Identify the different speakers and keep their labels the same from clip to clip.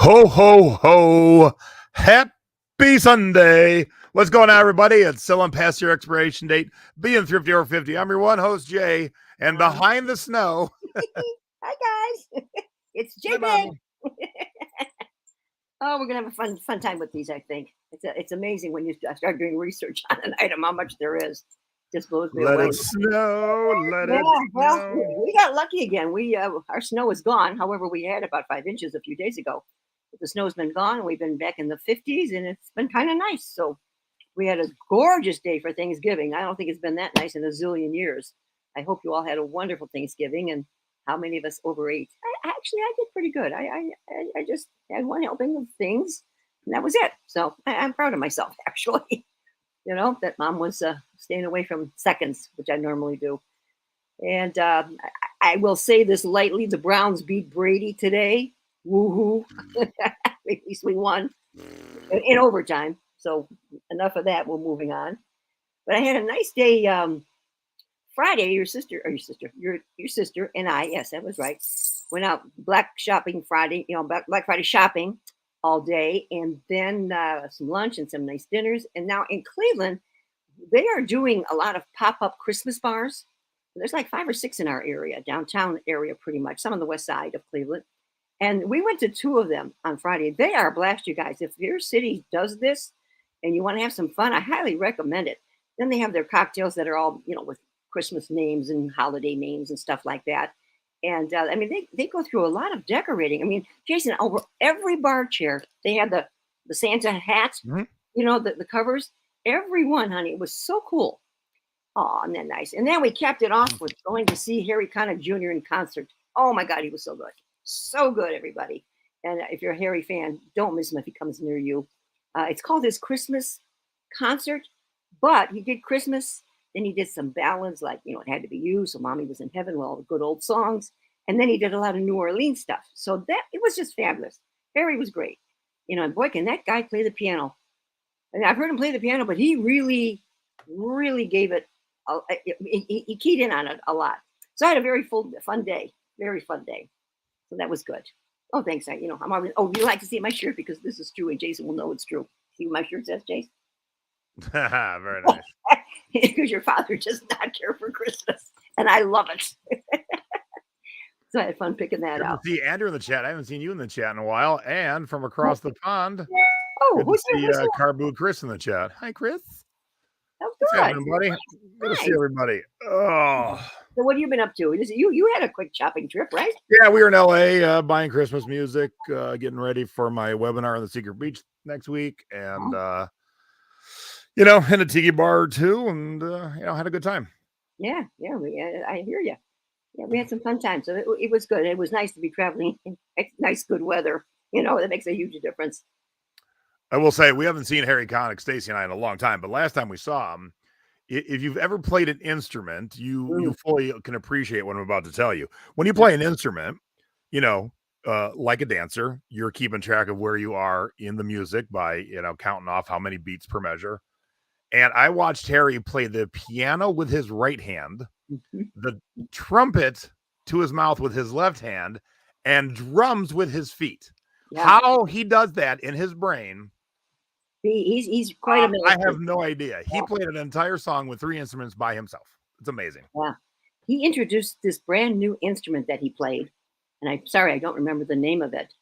Speaker 1: Ho, ho, ho. Happy Sunday. What's going on, everybody? It's still on past your expiration date, being Thrifty Over 50. I'm your one host, Jay, and behind the snow.
Speaker 2: Hi, guys. It's Jay
Speaker 1: Hi,
Speaker 2: Bag.
Speaker 1: Mommy.
Speaker 2: Oh, we're going to have a fun time with these, I think. It's amazing when you start doing research on an item, how much there is. Just blows me
Speaker 1: Let
Speaker 2: away.
Speaker 1: it snow. Let
Speaker 2: Yeah,
Speaker 1: it
Speaker 2: well,
Speaker 1: snow.
Speaker 2: we got lucky again. Our snow is gone. However, we had about 5 inches a few days ago. But the snow's been gone. We've been back in the 50s, and it's been kind of nice. So we had a gorgeous day for Thanksgiving. I don't think it's been that nice in a zillion years. I hope you all had a wonderful Thanksgiving. And how many of us overate? I did pretty good. I just had one helping of things, and that was it. So I'm proud of myself, actually. That Mom was staying away from seconds, which I normally do. And I will say this lightly: the Browns beat Brady today. Woohoo! At least we won in overtime. So enough of that. We're moving on. But I had a nice day. Friday, your sister and I, yes, that was right, went out Black shopping Friday, Black Friday shopping all day, and then some lunch and some nice dinners. And now in Cleveland, they are doing a lot of pop-up Christmas bars. There's like 5 or 6 in our area, downtown area, pretty much, some on the west side of Cleveland. And we went to 2 of them on Friday. They are a blast, you guys. If your city does this and you want to have some fun, I highly recommend it. Then they have their cocktails that are all, with Christmas names and holiday names and stuff like that. And they go through a lot of decorating. I mean, Jason, over every bar chair, they had the Santa hats,
Speaker 1: Mhm.
Speaker 2: The covers, every one, honey. It was so cool. Oh, and then nice. And then we capped it off with going to see Harry Connick Jr. in concert. Oh my God, he was so good. So good, everybody. And if you're a Harry fan, don't miss him if he comes near you. It's called his Christmas concert, but he did Christmas. Then he did some ballads like, It Had to Be You, So Mommy Was in Heaven, with all the good old songs. And then he did a lot of New Orleans stuff. So it was just fabulous. Harry was great. And boy, can that guy play the piano. And I've heard him play the piano, but he really, really gave it, he keyed in on it a lot. So I had a very fun day, very fun day. So that was good. Oh, thanks. I'm always, you like to see my shirt because this is true and Jason will know it's true. See what my shirt says, Jason?
Speaker 1: Very nice.
Speaker 2: Because your father does not care for Christmas, and I love it. So I had fun picking that out.
Speaker 1: Good to see Andrew in the chat. I haven't seen you in the chat in a while. And from across the pond,
Speaker 2: Oh,
Speaker 1: good to see Carbu Chris in the chat. Hi, Chris.
Speaker 2: That's
Speaker 1: What's
Speaker 2: good.
Speaker 1: happening, buddy? Good to see everybody. Oh.
Speaker 2: So what have you been up to? You had a quick shopping trip, right?
Speaker 1: Yeah, we were in LA buying Christmas music, getting ready for my webinar on the Secret Beach next week, and in a tiki bar or two, and had a good time.
Speaker 2: Yeah, I hear you. Yeah, we had some fun time, so it was good. It was nice to be traveling in nice, good weather. That makes a huge difference.
Speaker 1: I will say we haven't seen Harry Connick, Stacy, and I in a long time, but last time we saw him, if you've ever played an instrument, you fully can appreciate what I'm about to tell you. When you play an instrument, like a dancer, you're keeping track of where you are in the music by, counting off how many beats per measure. And I watched Harry play the piano with his right hand, the trumpet to his mouth with his left hand, and drums with his feet. Yeah. How he does that in his brain,
Speaker 2: he's quite amazing.
Speaker 1: I have no idea. He played an entire song with 3 instruments by himself. It's amazing.
Speaker 2: Yeah. He introduced this brand new instrument that he played, and I'm sorry I don't remember the name of it.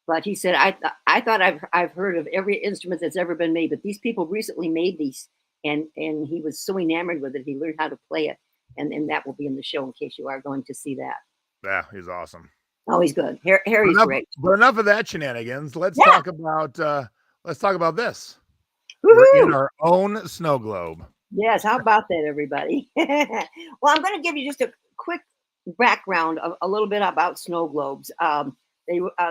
Speaker 2: But he said, I thought I've heard of every instrument that's ever been made, but these people recently made these, and he was so enamored with it, he learned how to play it, and that will be in the show in case you are going to see that.
Speaker 1: Yeah, he's awesome.
Speaker 2: Oh, he's good. Harry's great.
Speaker 1: But enough of that shenanigans. Let's talk about this.
Speaker 2: Woo-hoo!
Speaker 1: We're in our own snow globe.
Speaker 2: Yes, how about that, everybody? Well, I'm going to give you just a quick background of a little bit about snow globes.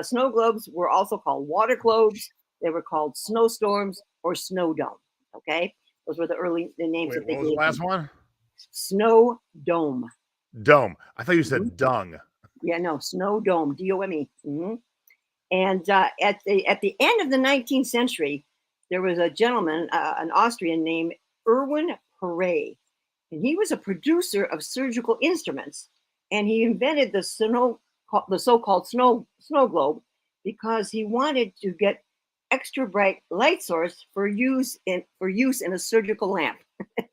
Speaker 2: Snow globes were also called water globes. They were called snowstorms or snow dome. Okay, those were the early names that they gave.
Speaker 1: What was the last one?
Speaker 2: Snow dome.
Speaker 1: Dome. I thought you said dung.
Speaker 2: Yeah, no, snow dome. D-O-M-E. Mm-hmm. And at the end of the 19th century, there was a gentleman, an Austrian named Erwin Perret, and he was a producer of surgical instruments, and he invented the so-called snow globe, because he wanted to get extra bright light source for use in a surgical lamp.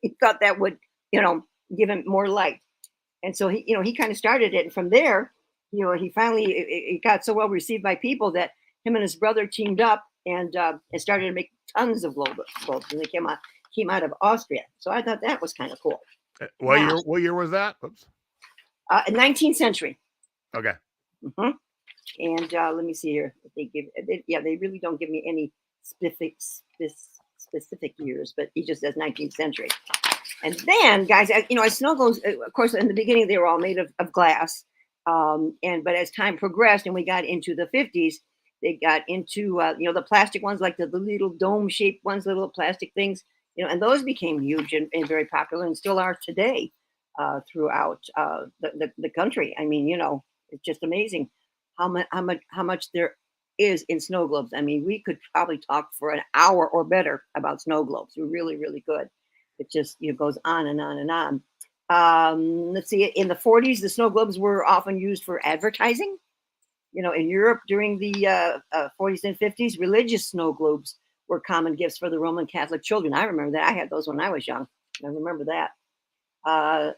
Speaker 2: He thought that would, you know, give him more light. And so he, you know, he kind of started it. And from there, you know, he finally, it got so well received by people that him and his brother teamed up and started to make tons of globes. And they came out of Austria. So I thought that was kind of cool. Now,
Speaker 1: What year was that? Oops.
Speaker 2: 19th century.
Speaker 1: Okay.
Speaker 2: Mm-hmm. And let me see here. They really don't give me any specific years, but he just says 19th century. And then, guys, you know, snow globes, of course, in the beginning, they were all made of glass. But as time progressed and we got into the 50s, they got into, you know, the plastic ones, like the little dome-shaped ones, the little plastic things, you know, and those became huge and very popular and still are today throughout the country. I mean, you know, it's just amazing how much there is in snow globes. I mean, we could probably talk for an hour or better about snow globes. We're really, really good. It just, you know, goes on and on and on. Let's see. In the 40s, the snow globes were often used for advertising. You know, in Europe during the 40s and 50s, religious snow globes were common gifts for the Roman Catholic children. I remember that. I had those when I was young. I remember that. And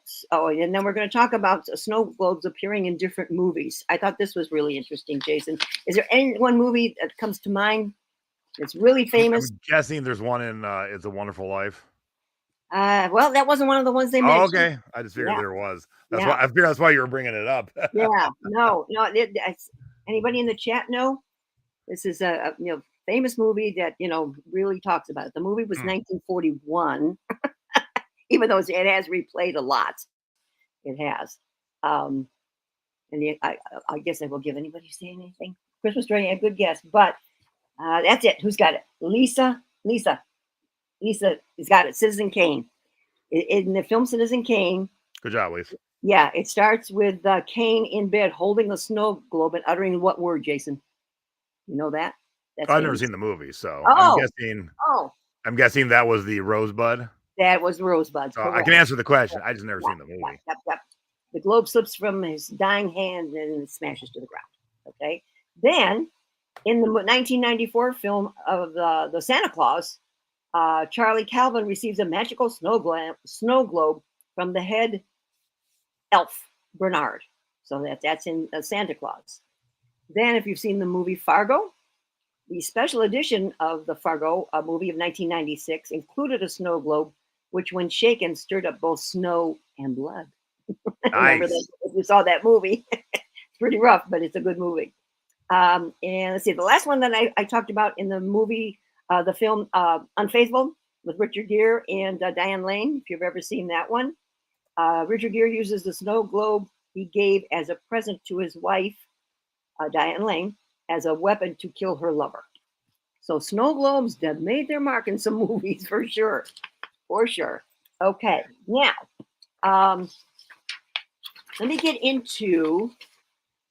Speaker 2: then we're going to talk about snow globes appearing in different movies. I thought this was really interesting, Jason. Is there any one movie that comes to mind that's really famous?
Speaker 1: I'm guessing there's one in It's a Wonderful Life.
Speaker 2: Well, that wasn't one of the ones they mentioned.
Speaker 1: Okay. I just figured there was. That's
Speaker 2: Yeah.
Speaker 1: why I figured that's why you were bringing it up.
Speaker 2: Yeah. No. Anybody in the chat know? This is a you know, famous movie that, you know, really talks about it. The movie was 1941, even though it has replayed a lot. It has. And I guess I will give anybody say anything. Christmas Story, a good guess, but that's it. Who's got it? Lisa has got it. Citizen Kane. In the film Citizen Kane.
Speaker 1: Good job, Lisa.
Speaker 2: Yeah, it starts with Kane in bed holding a snow globe and uttering what word, Jason? You know that?
Speaker 1: I've never seen the movie, so
Speaker 2: Oh.
Speaker 1: I'm guessing that was the Rosebud.
Speaker 2: That was Rosebud.
Speaker 1: So I can answer the question. I just never seen the movie.
Speaker 2: Yep. The globe slips from his dying hand and it smashes to the ground. Okay. Then, in the 1994 film of the Santa Claus, Charlie Calvin receives a magical snow globe from the head elf Bernard. So that's in Santa Claus. Then, if you've seen the movie Fargo, the special edition of the Fargo movie of 1996 included a snow globe, which, when shaken, stirred up both snow and blood.
Speaker 1: Nice.
Speaker 2: Remember that if you saw that movie. It's pretty rough, but it's a good movie. And let's see, the last one that I talked about in the movie, the film Unfaithful with Richard Gere and Diane Lane, if you've ever seen that one. Richard Gere uses the snow globe he gave as a present to his wife, Diane Lane, as a weapon to kill her lover. So snow globes have made their mark in some movies for sure. For sure. Okay, now let me get into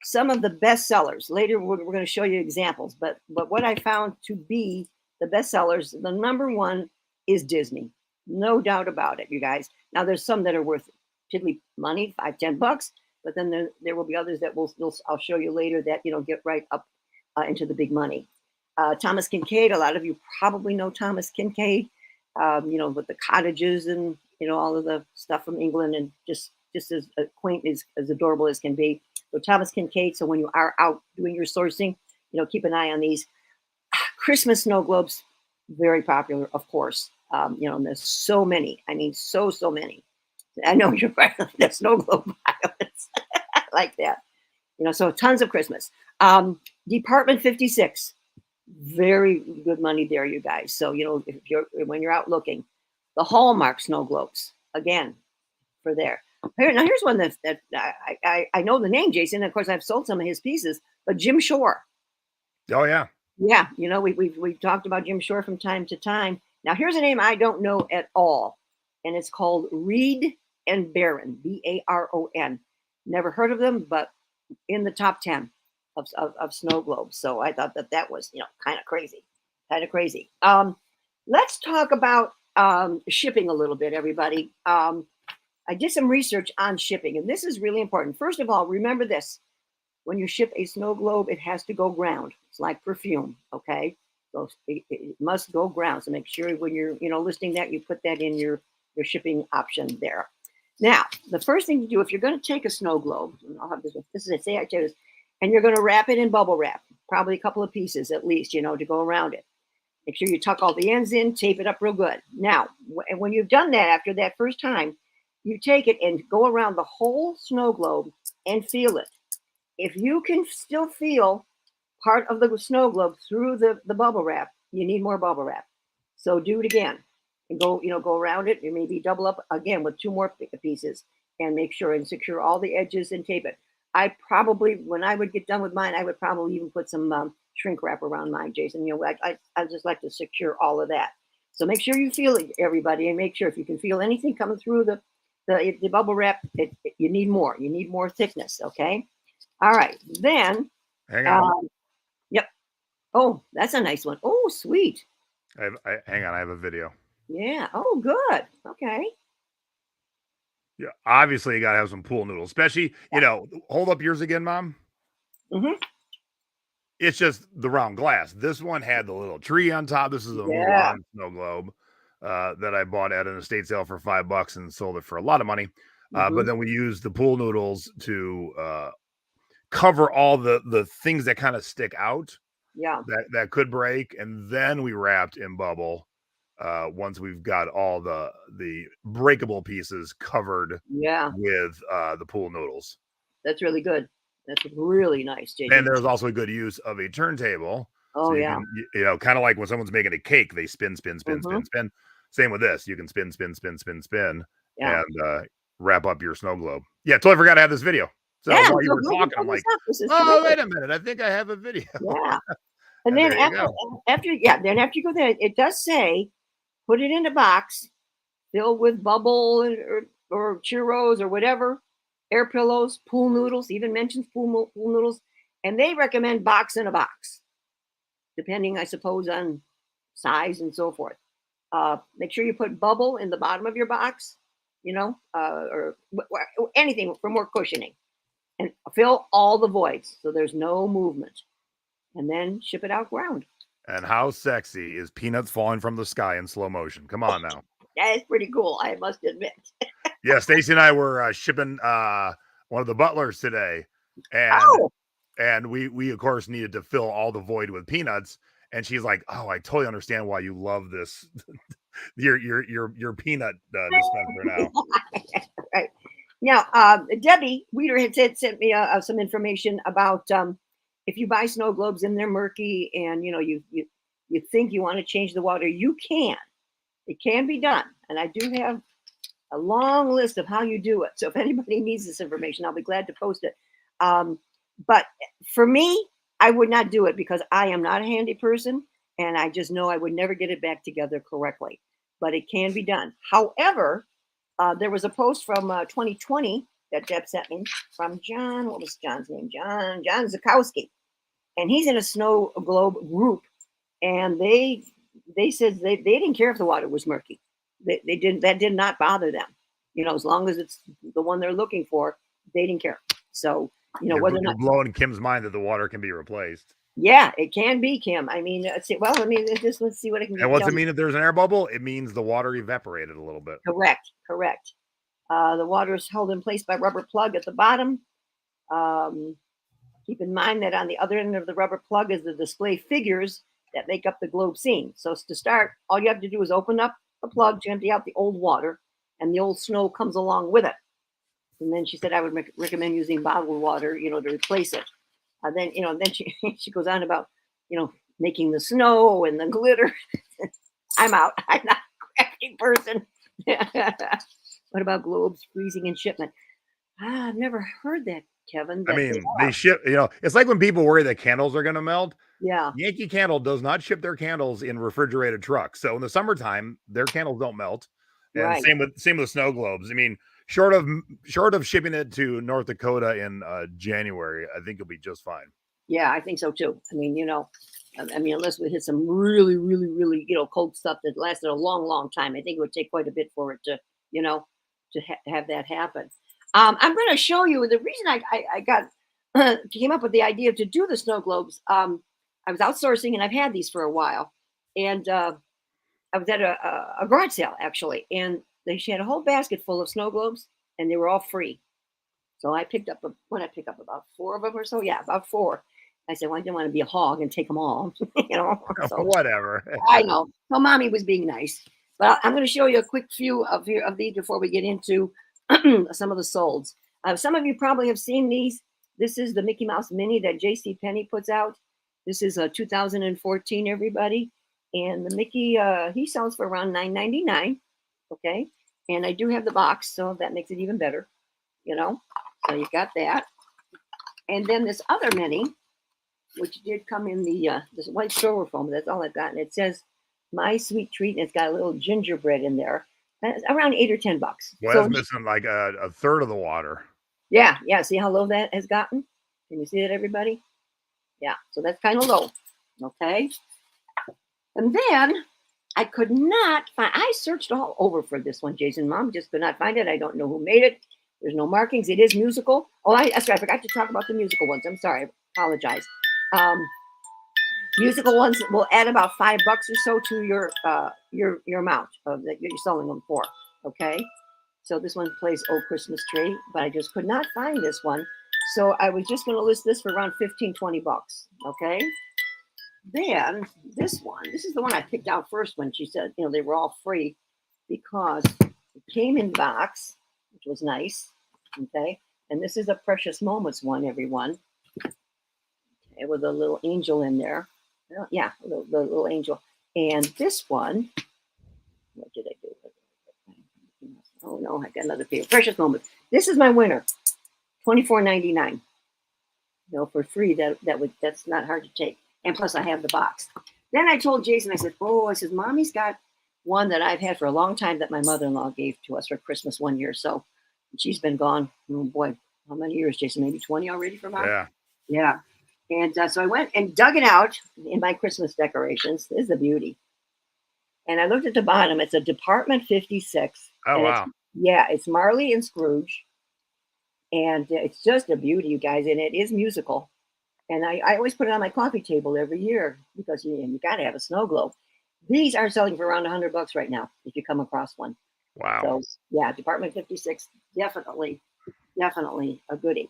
Speaker 2: some of the best sellers. Later, we're going to show you examples, but what I found to be the best sellers, the number one is Disney. No doubt about it, you guys. Now, there's some that are worth piddly money, $5-10, but then there will be others that I'll show you later that, you know, get right up into the big money. Thomas Kincaid, a lot of you probably know Thomas Kincaid, you know, with the cottages and, you know, all of the stuff from England, and just as quaint, as adorable as can be. So Thomas Kincaid. So when you are out doing your sourcing, you know, keep an eye on these. Christmas snow globes, very popular, of course. You know, and there's so many. I mean, so many. I know you're right. The snow globe violets. I like that. You know, so tons of Christmas. Department 56, very good money there, you guys. So, you know, when you're out looking, the Hallmark snow globes, again, for there. Here's one that I know the name, Jason. Of course, I've sold some of his pieces, but Jim Shore.
Speaker 1: Oh, yeah.
Speaker 2: Yeah, you know, we've talked about Jim Shore from time to time. Now, here's a name I don't know at all, and it's called Reed and Baron, Baron. Never heard of them, but in the top 10 of snow globes. So I thought that was, you know, kind of crazy. Let's talk about shipping a little bit, everybody. I did some research on shipping, and this is really important. First of all, remember this. When you ship a snow globe, it has to go ground. It's like perfume. Okay. So it must go ground. So make sure when you're, listing that, you put that in your shipping option there. Now, the first thing to do if you're going to take a snow globe, and I'll have this is it, say I tell you this, and you're going to wrap it in bubble wrap, probably a couple of pieces at least, to go around it. Make sure you tuck all the ends in, tape it up real good. Now, when you've done that after that first time, you take it and go around the whole snow globe and feel it. If you can still feel part of the snow globe through the bubble wrap, you need more bubble wrap. So do it again and go around it. You maybe double up again with two more pieces and make sure and secure all the edges and tape it. I probably, when I would get done with mine, I would probably even put some shrink wrap around mine, Jason. I just like to secure all of that. So make sure you feel it, everybody, and make sure if you can feel anything coming through the bubble wrap, you need more. You need more thickness, okay? All right, then.
Speaker 1: Hang on.
Speaker 2: Yep. Oh, that's a nice one. Oh, sweet.
Speaker 1: Hang on. I have a video.
Speaker 2: Yeah. Oh, good. Okay.
Speaker 1: Yeah. Obviously, you got to have some pool noodles, especially, hold up yours again, Mom.
Speaker 2: Mm-hmm.
Speaker 1: It's just the round glass. This one had the little tree on top. This is a Mulan snow globe that I bought at an estate sale for $5 and sold it for a lot of money. But then we used the pool noodles to cover all the things that kind of stick out.
Speaker 2: Yeah.
Speaker 1: That could break. And then we wrapped in bubble once we've got all the breakable pieces covered with the pool noodles.
Speaker 2: That's really good. That's really nice, Jason.
Speaker 1: And there's also a good use of a turntable.
Speaker 2: Oh,
Speaker 1: so
Speaker 2: yeah.
Speaker 1: Kind of like when someone's making a cake, they spin. Same with this. You can spin, and wrap up your snow globe. Yeah, totally forgot to have this video. So while you were talking, I'm like, oh, wait a minute. I think I have a video.
Speaker 2: Yeah. And then after you go there, it does say, put it in a box filled with bubble or churros or whatever. Air pillows, pool noodles, even mentions pool noodles. And they recommend box in a box, depending, I suppose, on size and so forth. Make sure you put bubble in the bottom of your box, or anything for more cushioning. And fill all the voids so there's no movement. And then ship it out ground.
Speaker 1: And how sexy is peanuts falling from the sky in slow motion? Come on now.
Speaker 2: That is pretty cool, I must admit.
Speaker 1: Yeah, Stacy and I were shipping one of the butlers today, and we of course needed to fill all the void with peanuts. And she's like, "Oh, I totally understand why you love this, your peanut dispenser now."
Speaker 2: Right now, Debbie Weeder had sent me some information about if you buy snow globes and they're murky, and you think you want to change the water, you can. It can be done, and I do have a long list of how you do it. So if anybody needs this information, I'll be glad to post it. But for me, I would not do it because I am not a handy person, and I just know I would never get it back together correctly. But it can be done. However, there was a post from 2020 that Deb sent me from John. What was John's name? John Zakowski, and he's in a snow globe group, and they said they didn't care if the water was murky. They didn't. That did not bother them. As long as it's the one they're looking for, they didn't care. So whether or not
Speaker 1: blowing Kim's mind that the water can be replaced.
Speaker 2: Yeah, it can be, Kim. I mean, let's see what I can.
Speaker 1: And what's it mean if there's an air bubble? It means the water evaporated a little bit.
Speaker 2: Correct. The water is held in place by rubber plug at the bottom. Keep in mind that on the other end of the rubber plug is the display figures that make up the globe scene. So to start, all you have to do is open up the plug to empty out the old water, and the old snow comes along with it. And then she said I would recommend using bottled water, to replace it. Then she goes on about, making the snow and the glitter. I'm out. I'm not a crafty person. What about globes freezing in shipment? I've never heard that, Kevin.
Speaker 1: I mean, they ship, it's like when people worry that candles are going to melt.
Speaker 2: Yeah.
Speaker 1: Yankee Candle does not ship their candles in refrigerated trucks. So in the summertime, their candles don't melt. And
Speaker 2: right.
Speaker 1: Same with snow globes. I mean, short of shipping it to North Dakota in January, I think you'll be just fine.
Speaker 2: Yeah, I think so too. I mean, unless we hit some really, really, really, cold stuff that lasted a long, long time, I think it would take quite a bit for it to, to have that happen. I'm going to show you the reason I got came up with the idea to do the snow globes. I was outsourcing, and I've had these for a while. And I was at a garage sale actually, and she had a whole basket full of snow globes, and they were all free. So I picked up what I pick up about 4 of them or so. Yeah, about 4. I said, well, I didn't want to be a hog and take them all, So
Speaker 1: Whatever.
Speaker 2: I know. So mommy was being nice. But I'm going to show you a quick few of these before we get into some of the solds. Some of you probably have seen these. This is the Mickey Mouse Mini that J.C. Penney puts out. This is a 2014, everybody. And the Mickey, he sells for around $9.99. Okay. And I do have the box, so that makes it even better, So you got that. And then this other mini, which did come in the this white styrofoam. That's all I've got. And it says "My Sweet Treat," and it's got a little gingerbread in there. That's around $8 or $10.
Speaker 1: Well,
Speaker 2: So
Speaker 1: that's missing like a third of the water.
Speaker 2: yeah. See how low that has gotten? Can you see it, everybody? Yeah. So that's kind of low. Okay. And then I could not find. I searched all over for this one, Jason. Mom just could not find it. I don't know who made it. There's no markings. It is musical. Oh, that's right. I forgot to talk about the musical ones. I'm sorry. I apologize. Musical ones will add about $5 or so to your amount that you're selling them for. Okay, so this one plays "Oh Christmas Tree," but I just could not find this one, so I was just going to list this for around $15-20. Okay, then this is the one I picked out first when she said they were all free because it came in box, which was nice. Okay, and this is a Precious Moments one, everyone. With a little angel in there. Yeah, the little angel. And this one, what did I do? Oh no, I got another paper. Precious Moments. This is my winner. $24.99. For free. That's not hard to take. And plus I have the box. Then I told Jason, I said, Mommy's got one that I've had for a long time that my mother-in-law gave to us for Christmas one year. So she's been gone. Oh boy, how many years, Jason? Maybe 20 already for Mom?
Speaker 1: Yeah.
Speaker 2: Yeah. And so I went and dug it out in my Christmas decorations. This is a beauty. And I looked at the bottom. It's a Department 56.
Speaker 1: Oh, wow.
Speaker 2: It's Marley and Scrooge. And it's just a beauty, you guys. And it is musical. And I always put it on my coffee table every year because you got to have a snow globe. These are selling for around $100 right now if you come across one.
Speaker 1: Wow.
Speaker 2: So, yeah, Department 56, definitely a goodie.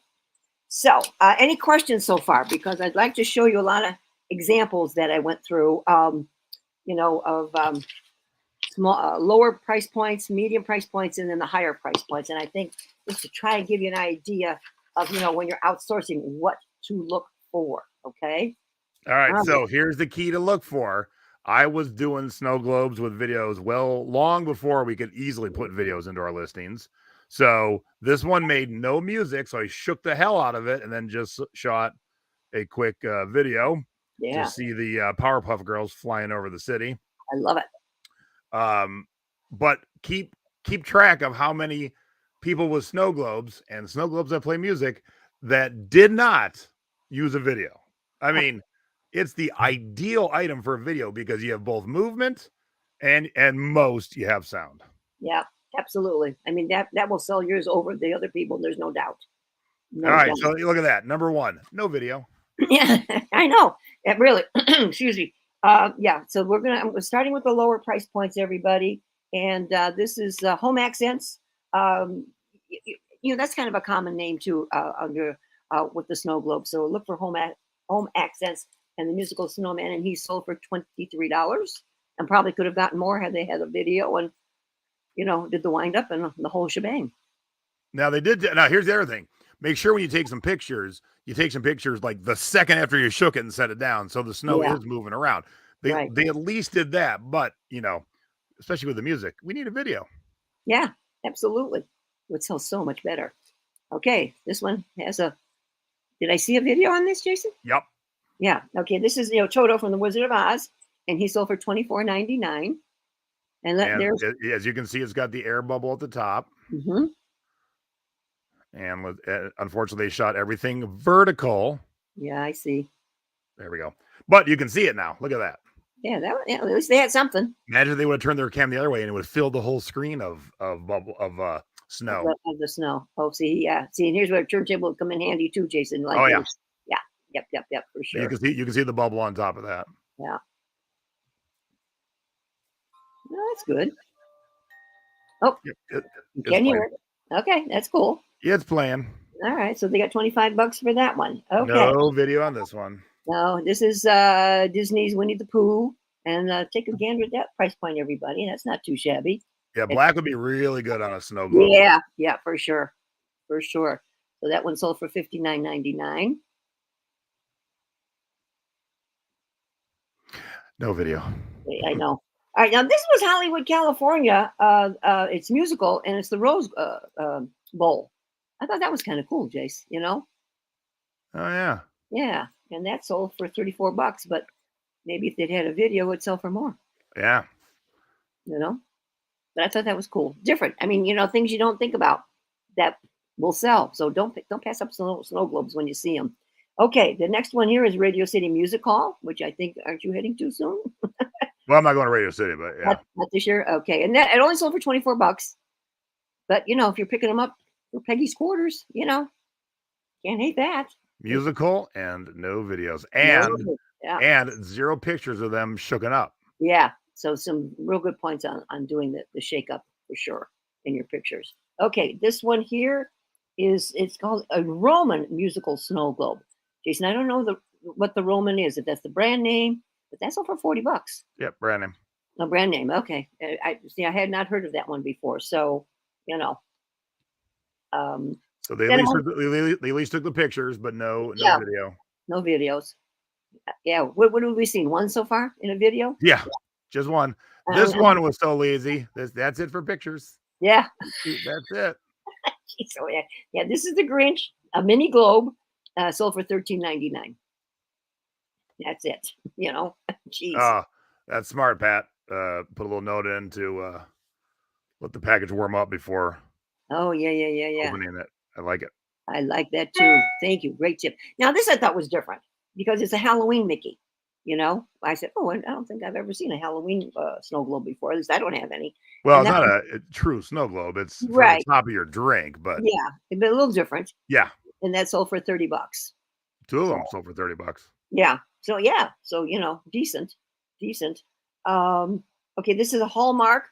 Speaker 2: So, any questions so far? Because I'd like to show you a lot of examples that I went through, of small, lower price points, medium price points, and then the higher price points. And I think just to try and give you an idea of, when you're outsourcing, what to look for. Okay.
Speaker 1: All right. So here's the key to look for. I was doing snow globes with videos long before we could easily put videos into our listings. So this one made no music, so I shook the hell out of it and then just shot a quick video to see the Powerpuff Girls flying over the city.
Speaker 2: I love it.
Speaker 1: But keep track of how many people with snow globes and snow globes that play music that did not use a video. I mean, it's the ideal item for a video because you have both movement and most you have sound.
Speaker 2: Yeah. Absolutely. I mean, that will sell yours over the other people. There's no doubt.
Speaker 1: All right. So look at that. Number 1, no video.
Speaker 2: Yeah, I know. It really, excuse me. Yeah. So we're starting with the lower price points, everybody. And this is Home Accents. That's kind of a common name too, under with the snow globe. So look for Home Accents and the musical snowman. And he sold for $23 and probably could have gotten more had they had a video and, did the wind up and the whole shebang.
Speaker 1: Now they did. Now here's the other thing. Make sure when you take some pictures, like the second after you shook it and set it down. So the snow is moving around. They at least did that. But, especially with the music, we need a video.
Speaker 2: Yeah, absolutely. It would sell so much better. Okay. This one has did I see a video on this, Jason?
Speaker 1: Yep.
Speaker 2: Yeah. Okay. This is, Toto from the Wizard of Oz, and he sold for $24.99. And there's,
Speaker 1: as you can see, it's got the air bubble at the top.
Speaker 2: Mm-hmm.
Speaker 1: And unfortunately, they shot everything vertical.
Speaker 2: Yeah, I see.
Speaker 1: There we go. But you can see it now. Look at that.
Speaker 2: Yeah, at least they had something.
Speaker 1: Imagine if they would have turned their cam the other way and it would fill the whole screen of snow.
Speaker 2: Of the snow. Oh, see, yeah. See, and here's where a turntable would come in handy too, Jason. Like,
Speaker 1: oh, yeah.
Speaker 2: Yeah, Yep, for
Speaker 1: You
Speaker 2: sure.
Speaker 1: can see the bubble on top of that.
Speaker 2: Yeah. No, that's good. Oh, you
Speaker 1: It's
Speaker 2: can
Speaker 1: playing.
Speaker 2: hear it. Okay, that's cool.
Speaker 1: It's playing.
Speaker 2: All right, so they got $25 for that one. Okay.
Speaker 1: No video on this one.
Speaker 2: Now this is Disney's Winnie the Pooh, and take a gander at that price point, everybody. That's not too shabby.
Speaker 1: Yeah,
Speaker 2: It's,
Speaker 1: black would be really good on a snow globe.
Speaker 2: yeah, for sure, for sure. So that one sold for $59.99.
Speaker 1: No video.
Speaker 2: I know. All right, now this was Hollywood, California. It's musical, and it's the Rose Bowl. I thought that was kind of cool, Jace. You know?
Speaker 1: Oh yeah.
Speaker 2: Yeah, and that sold for $34. But maybe if they'd had a video, it'd sell for more.
Speaker 1: Yeah.
Speaker 2: You know? But I thought that was cool, different. I mean, things you don't think about that will sell. So don't pass up snow globes when you see them. Okay, the next one here is Radio City Music Hall, which I think aren't you heading to soon?
Speaker 1: Well, I'm not going to Radio City, but yeah.
Speaker 2: Not this year. Okay, and that it only sold for $24. But if you're picking them up for Peggy's quarters, can't hate that.
Speaker 1: Musical and no videos,
Speaker 2: No,
Speaker 1: and
Speaker 2: yeah,
Speaker 1: 0 pictures of them shooken up.
Speaker 2: yeah. So some real good points on doing the shake up for sure in your pictures. Okay, this one here it's called a Roman musical snow globe. Jason, I don't know what the Roman is, if that's the brand name, but that's all for $40.
Speaker 1: Yep, brand name.
Speaker 2: No brand name. Okay, I see. I had not heard of that one before, so um,
Speaker 1: So they
Speaker 2: then
Speaker 1: at least took the pictures, but no
Speaker 2: yeah,
Speaker 1: video.
Speaker 2: no videos. Yeah, what have we seen? One so far in a video?
Speaker 1: Yeah, just one. This one was so lazy. That's it for pictures.
Speaker 2: Yeah.
Speaker 1: That's it.
Speaker 2: So yeah, this is the Grinch, a mini globe, sold for $13.99. That's it. Jeez.
Speaker 1: Oh, that's smart, Pat. Put a little note in to let the package warm up before
Speaker 2: Oh yeah.
Speaker 1: opening it. I like it.
Speaker 2: I like that too. Thank you. Great tip. Now this I thought was different because it's a Halloween Mickey. I said, oh, I don't think I've ever seen a Halloween snow globe before. At least I don't have any.
Speaker 1: Well,
Speaker 2: And
Speaker 1: it's
Speaker 2: that
Speaker 1: not a true snow globe. It's for the
Speaker 2: right.
Speaker 1: top of your drink, but
Speaker 2: Yeah, it'd be a little different.
Speaker 1: yeah,
Speaker 2: And that sold for $30.
Speaker 1: 2 of
Speaker 2: So
Speaker 1: them sold for $30.
Speaker 2: yeah. So decent. Okay, this is a Hallmark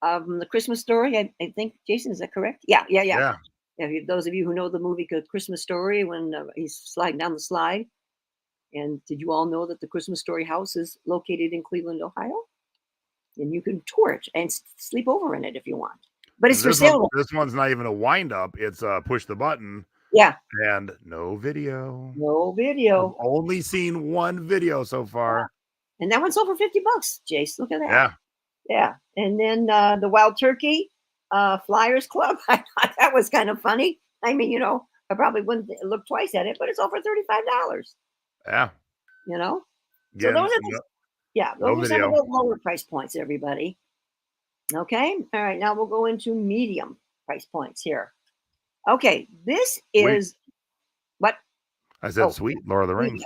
Speaker 2: the Christmas Story. I think, Jason, is that correct? Yeah.
Speaker 1: Yeah.
Speaker 2: Those of you who know the movie Christmas Story, when he's sliding down the slide. And did you all know that the Christmas Story house is located in Cleveland, Ohio? And you can tour it and sleep over in it if you want. But it's for sale.
Speaker 1: This one's not even a wind up. It's push the button.
Speaker 2: Yeah.
Speaker 1: And no video.
Speaker 2: No video.
Speaker 1: I've only seen one video so far.
Speaker 2: And that one sold for $50, Jace. Look at that.
Speaker 1: Yeah.
Speaker 2: Yeah. And then the Wild Turkey Flyers Club. I thought that was kind of funny. I mean, I probably wouldn't look twice at it, but it's over $35.
Speaker 1: Yeah.
Speaker 2: So
Speaker 1: Again,
Speaker 2: those are those are some of the lower price points, everybody. Okay. All right. Now we'll go into medium price points here. Okay. This is what?
Speaker 1: I said sweet, Lord of the Rings.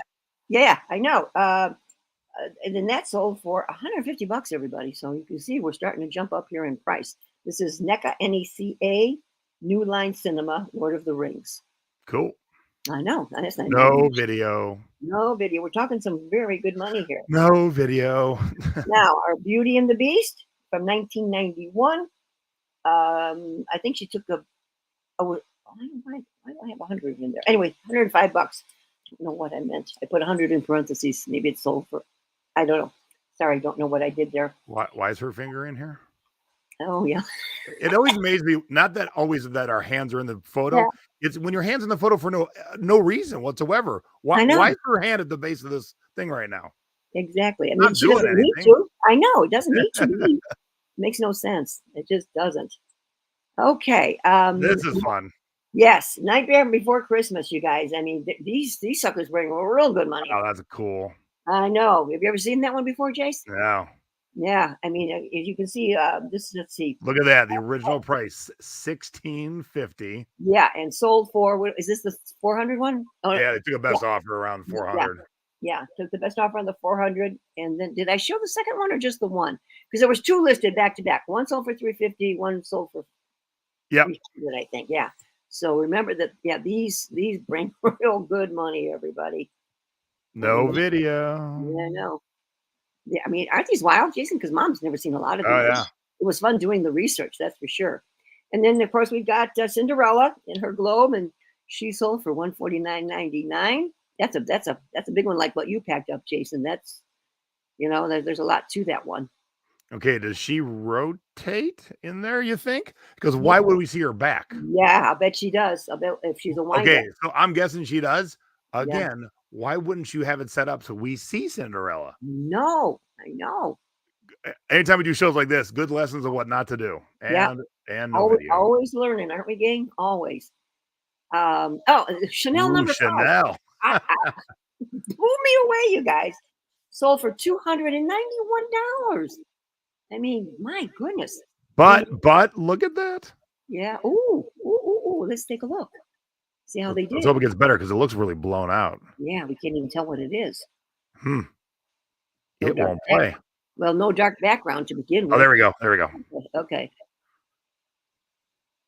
Speaker 2: Yeah, I know. And then that sold for $150, everybody. So you can see we're starting to jump up here in price. This is NECA, NECA, New Line Cinema, Lord of the Rings.
Speaker 1: Cool.
Speaker 2: I know. That's not
Speaker 1: no video.
Speaker 2: No video. We're talking some very good money here.
Speaker 1: No video.
Speaker 2: Now, our Beauty and the Beast from 1991. I think she took why do I have 100 in there? Anyway, $105. I don't know what I meant. I put 100 in parentheses. Maybe it sold for, I don't know. Sorry, don't know what I did there.
Speaker 1: Why is her finger in here?
Speaker 2: Oh, yeah.
Speaker 1: It always amazes me, not that always that our hands are in the photo. Yeah. It's when your hand's in the photo for no reason whatsoever. Why is her hand at the base of this thing right now?
Speaker 2: Exactly. I mean, she doesn't need to. I know. It doesn't need to be. It makes no sense. It just doesn't. Okay.
Speaker 1: This is fun.
Speaker 2: Yes. Nightmare Before Christmas, you guys. I mean, these suckers bring real good money.
Speaker 1: Oh, that's cool.
Speaker 2: I know. Have you ever seen that one before, Jace?
Speaker 1: No.
Speaker 2: Yeah. I mean, as you can see, let's see.
Speaker 1: Look at that. The original price, $16.50.
Speaker 2: Yeah. And sold for, is this the 400 one?
Speaker 1: Oh, yeah. They took a best offer around 400.
Speaker 2: Yeah. Took the best offer on the 400. And then did I show the second one or just the one? Because there was 2 listed back to back. One sold for 350, one sold for 300, I think. Yeah. So remember that, these bring real good money, everybody.
Speaker 1: No
Speaker 2: Yeah,
Speaker 1: video.
Speaker 2: I know. Yeah, I mean, aren't these wild, Jason? Because Mom's never seen a lot of
Speaker 1: Oh,
Speaker 2: these.
Speaker 1: yeah.
Speaker 2: It was fun doing the research, that's for sure. And then, of course, we got Cinderella in her globe, and she sold for 149.99. That's a big one, like what you packed up, Jason. That's there's a lot to that one.
Speaker 1: Okay, does she rotate in there, you think? Because
Speaker 2: Yeah,
Speaker 1: why would we see her back?
Speaker 2: yeah, I bet she does. I bet if she's a wind up.
Speaker 1: Okay, so I'm guessing she does.
Speaker 2: Yeah,
Speaker 1: Again, why wouldn't you have it set up so we see Cinderella?
Speaker 2: no, I know.
Speaker 1: Anytime we do shows like this, good lessons of what not to do,
Speaker 2: Yeah,
Speaker 1: and no
Speaker 2: always,
Speaker 1: video.
Speaker 2: always learning, aren't we, gang? Always. Chanel
Speaker 1: Ooh,
Speaker 2: number 5.
Speaker 1: Chanel.
Speaker 2: I blew me away, you guys. Sold for $291. I mean, my goodness. You know,
Speaker 1: But look at that.
Speaker 2: yeah. Ooh, ooh, ooh, ooh. Let's take a look. See how they
Speaker 1: Let's
Speaker 2: did.
Speaker 1: hope it gets better because it looks really blown out.
Speaker 2: Yeah, we can't even tell what it is.
Speaker 1: Hmm.
Speaker 2: No
Speaker 1: It
Speaker 2: dark
Speaker 1: won't
Speaker 2: back.
Speaker 1: play.
Speaker 2: Well, no dark background to begin
Speaker 1: Oh,
Speaker 2: with.
Speaker 1: there we go. There we go.
Speaker 2: Okay.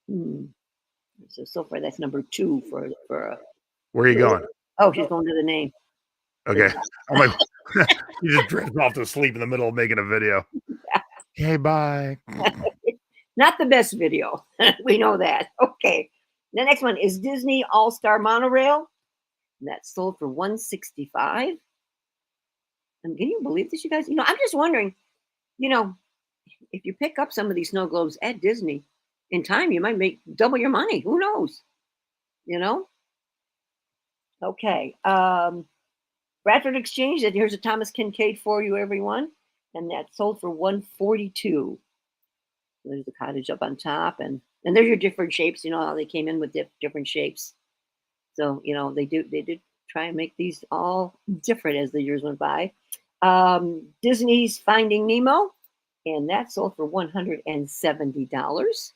Speaker 2: Hmm. So far that's number 2 for.
Speaker 1: Where are you going?
Speaker 2: Oh, she's going to the name.
Speaker 1: Okay. I'm like, you just drifted off to sleep in the middle of making a video. Okay, bye.
Speaker 2: Not the best video. We know that. Okay. The next one is Disney All Star Monorail. And that sold for 165. And can you believe this, you guys? I'm just wondering, you know, if you pick up some of these snow globes at Disney, in time you might make double your money. Who knows? You know? Okay. Bradford Exchange, and here's a Thomas Kincaid for you, everyone. And that sold for 142. There's the cottage up on top, and there's your different shapes. You know how they came in with different shapes. So they did try and make these all different as the years went by. Disney's Finding Nemo, and that sold for $170.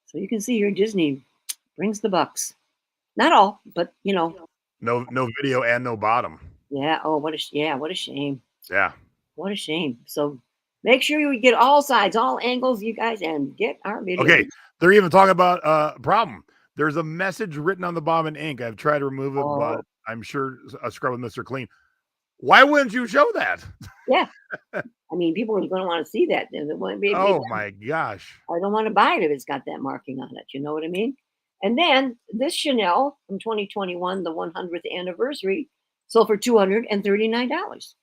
Speaker 2: So you can see here Disney brings the bucks. Not all, but
Speaker 1: No video and no bottom.
Speaker 2: yeah. Oh, what a shame.
Speaker 1: Yeah.
Speaker 2: What a shame. So make sure you get all sides, all angles, you guys, and get our video.
Speaker 1: Okay. They're even talking about problem. There's a message written on the bottom in ink. I've tried to remove it, but
Speaker 2: Oh,
Speaker 1: I'm sure a scrub with Mr. Clean. Why wouldn't you show that?
Speaker 2: yeah. I mean, people are going to want to see that. And
Speaker 1: Oh my gosh.
Speaker 2: I don't want to buy it if it's got that marking on it. You know what I mean? And then this Chanel from 2021, the 100th anniversary, sold for $239.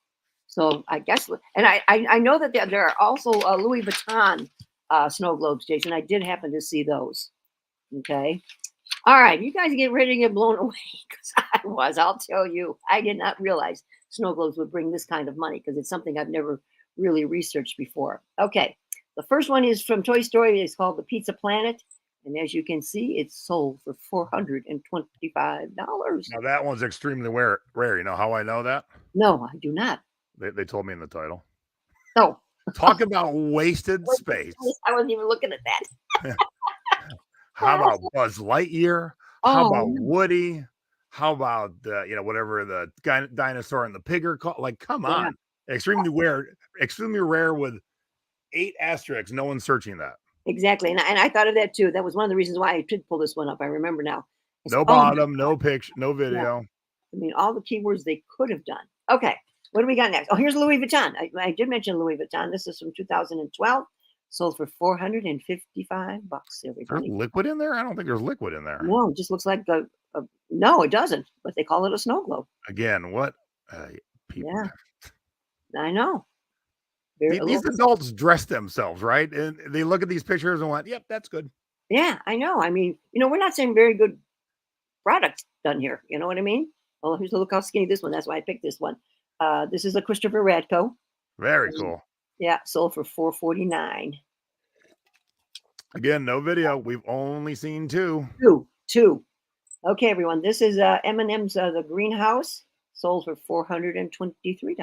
Speaker 2: So I guess, and I know that there are also Louis Vuitton snow globes, Jason. I did happen to see those. Okay. All right, you guys get ready to get blown away because I'll tell you, I did not realize snow globes would bring this kind of money because it's something I've never really researched before. Okay, the first one is from Toy Story. It's called the Pizza Planet. And as you can see, it's sold for $425.
Speaker 1: Now that one's extremely rare. You know how I know that?
Speaker 2: No, I do not.
Speaker 1: They told me in the title.
Speaker 2: No.
Speaker 1: Talk about wasted space.
Speaker 2: I wasn't even looking at that.
Speaker 1: How about Buzz Lightyear? How
Speaker 2: Oh,
Speaker 1: about Woody? How about whatever the dinosaur and the pig are called? Like, come
Speaker 2: yeah,
Speaker 1: on. Extremely rare with 8 asterisks. No one's searching that.
Speaker 2: exactly. And I thought of that too. That was one of the reasons why I did pull this one up. I remember now.
Speaker 1: No
Speaker 2: Oh,
Speaker 1: bottom, no picture, no
Speaker 2: yeah.
Speaker 1: video.
Speaker 2: I mean, all the keywords they could have done. Okay, what do we got next? Oh, here's Louis Vuitton. I did mention Louis Vuitton. This is from 2012. Sold for $455.
Speaker 1: Is there
Speaker 2: Everybody.
Speaker 1: liquid in there? I don't think there's liquid in there.
Speaker 2: No, it just looks like no, it doesn't. But they call it a snow globe.
Speaker 1: Again, what people?
Speaker 2: Yeah, I know.
Speaker 1: These adults dress themselves, right? And they look at these pictures and went, "Yep, that's good."
Speaker 2: Yeah, I know. I mean, we're not saying very good products done here. You know what I mean? Oh, here's a look how skinny this one. That's why I picked this one. This is a Christopher Radko.
Speaker 1: Very cool.
Speaker 2: Yeah, sold for $449.
Speaker 1: Again, no video. We've only seen 2.
Speaker 2: Two. Okay, everyone. This is M&M's The Greenhouse. Sold for $423.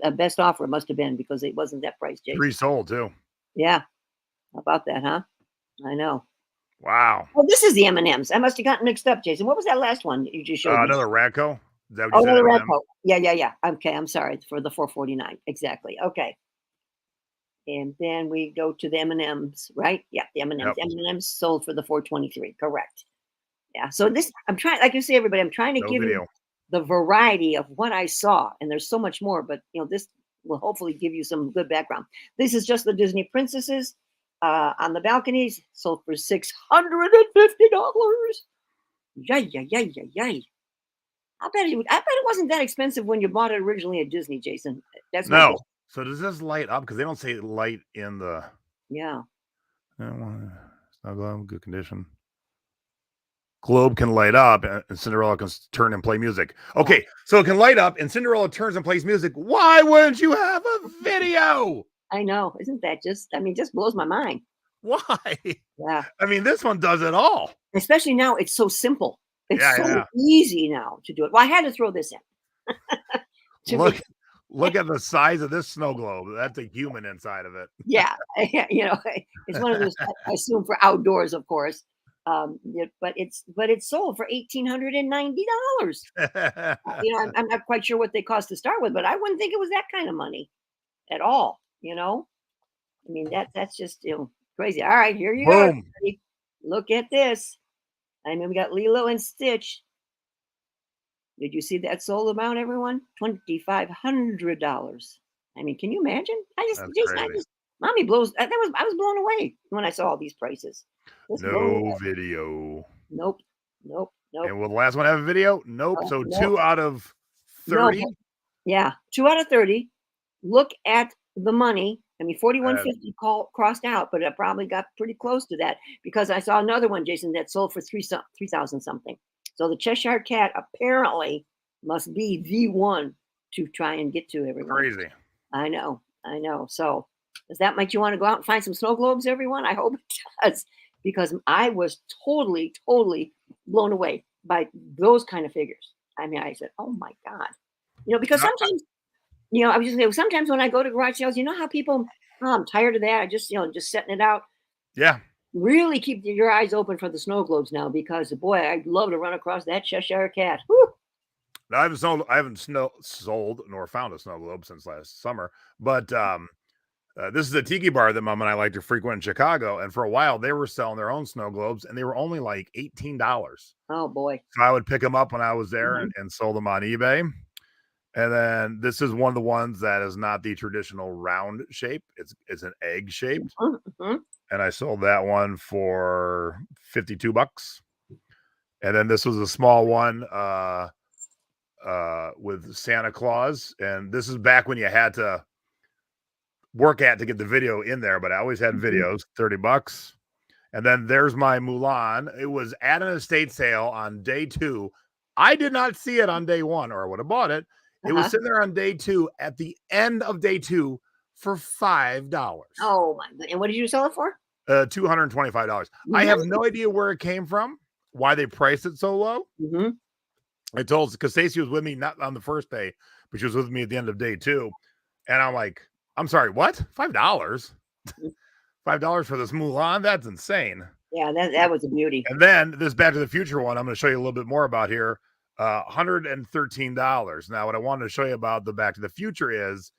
Speaker 2: A best offer it must have been because it wasn't that price, Jason.
Speaker 1: 3 sold too.
Speaker 2: Yeah. How about that, huh? I know.
Speaker 1: Wow.
Speaker 2: Oh, this is the M&Ms. I must have gotten mixed up, Jason. What was that last one that you just showed me?
Speaker 1: Another Radco. Is that what
Speaker 2: Oh,
Speaker 1: you said?
Speaker 2: another
Speaker 1: M&M?
Speaker 2: Radco. Yeah. Okay, I'm sorry for the 449. Exactly. Okay. And then we go to the M&Ms, right? Yeah, the M&Ms.
Speaker 1: Yep.
Speaker 2: M&Ms sold for the 423. Correct. Yeah. So this, I'm trying, like you say, everybody, I'm trying to
Speaker 1: No
Speaker 2: give you
Speaker 1: video.
Speaker 2: the variety of what I saw, and there's so much more, but this will hopefully give you some good background. This is just the Disney princesses on the balconies, sold for $650. Yay, yay, yay, yay, yay. I bet it wasn't that expensive when you bought it originally at Disney, Jason. That's my
Speaker 1: No.
Speaker 2: guess.
Speaker 1: So does this light up? Because they don't say light in the
Speaker 2: Yeah.
Speaker 1: snow globe, good condition. Globe can light up and Cinderella can turn and play music. Okay, so it can light up and Cinderella turns and plays music. Why wouldn't you have a video?
Speaker 2: I know. Isn't that just blows my mind.
Speaker 1: Why?
Speaker 2: Yeah.
Speaker 1: I mean, this one does it all.
Speaker 2: Especially now, it's so simple. It's
Speaker 1: Yeah.
Speaker 2: easy now to do it. Well, I had to throw this in.
Speaker 1: Look at the size of this snow globe. That's a human inside of it.
Speaker 2: Yeah. It's one of those, I assume, for outdoors, of course. But it's sold for $1,890. I'm not quite sure what they cost to start with, but I wouldn't think it was that kind of money at all. I mean, that's just crazy. All right, here you go. Everybody. Look at this. I mean, we got Lilo and Stitch. Did you see that sold amount, everyone? $2,500. I mean, can you imagine? Mommy blows. I was blown away when I saw all these prices.
Speaker 1: No video.
Speaker 2: Nope.
Speaker 1: And will the last one have a video? Nope. So nope. 2 out of 30.
Speaker 2: Nope. Yeah, 2 out of 30. Look at the money. I mean, 4150 crossed out, but it probably got pretty close to that because I saw another one, Jason, that sold for 3,000 something. So the Cheshire Cat apparently must be the one to try and get to, everyone.
Speaker 1: Crazy.
Speaker 2: I know. So does that make you want to go out and find some snow globes, everyone? I hope it does, because I was totally blown away by those kind of figures. I mean, I said, oh my God. Because sometimes, I was just saying, sometimes when I go to garage sales, how people, I'm tired of that. I just, just setting it out.
Speaker 1: Yeah.
Speaker 2: Really keep your eyes open for the snow globes now, because boy, I'd love to run across that Cheshire Cat. Woo!
Speaker 1: Now, I haven't sold nor found a snow globe since last summer, but this is a tiki bar that Mom and I like to frequent in Chicago, and for a while they were selling their own snow globes, and they were only like $18.
Speaker 2: Oh boy!
Speaker 1: So I would pick them up when I was there and sold them on eBay. And then this is one of the ones that is not the traditional round shape; it's an egg shaped. And I sold that one for $52. And then this was a small one with Santa Claus. And this is back when you had to work at to get the video in there, but I always had videos, $30. And then there's my Mulan. It was at an estate sale on day 2. I did not see it on day 1, or I would have bought it. It was sitting there on day 2 at the end of day 2 for $5.
Speaker 2: Oh my God. And what did you sell it for?
Speaker 1: $225. I have no idea where it came from, why they priced it so low. I told, because Stacey was with me not on the first day, but she was with me at the end of day 2. And I'm like, I'm sorry, what? $5? $5 for this Mulan? That's insane.
Speaker 2: Yeah, that was a beauty.
Speaker 1: And then this Back to the Future one, I'm going to show you a little bit more about here. $113. Now, what I wanted to show you about the Back to the Future is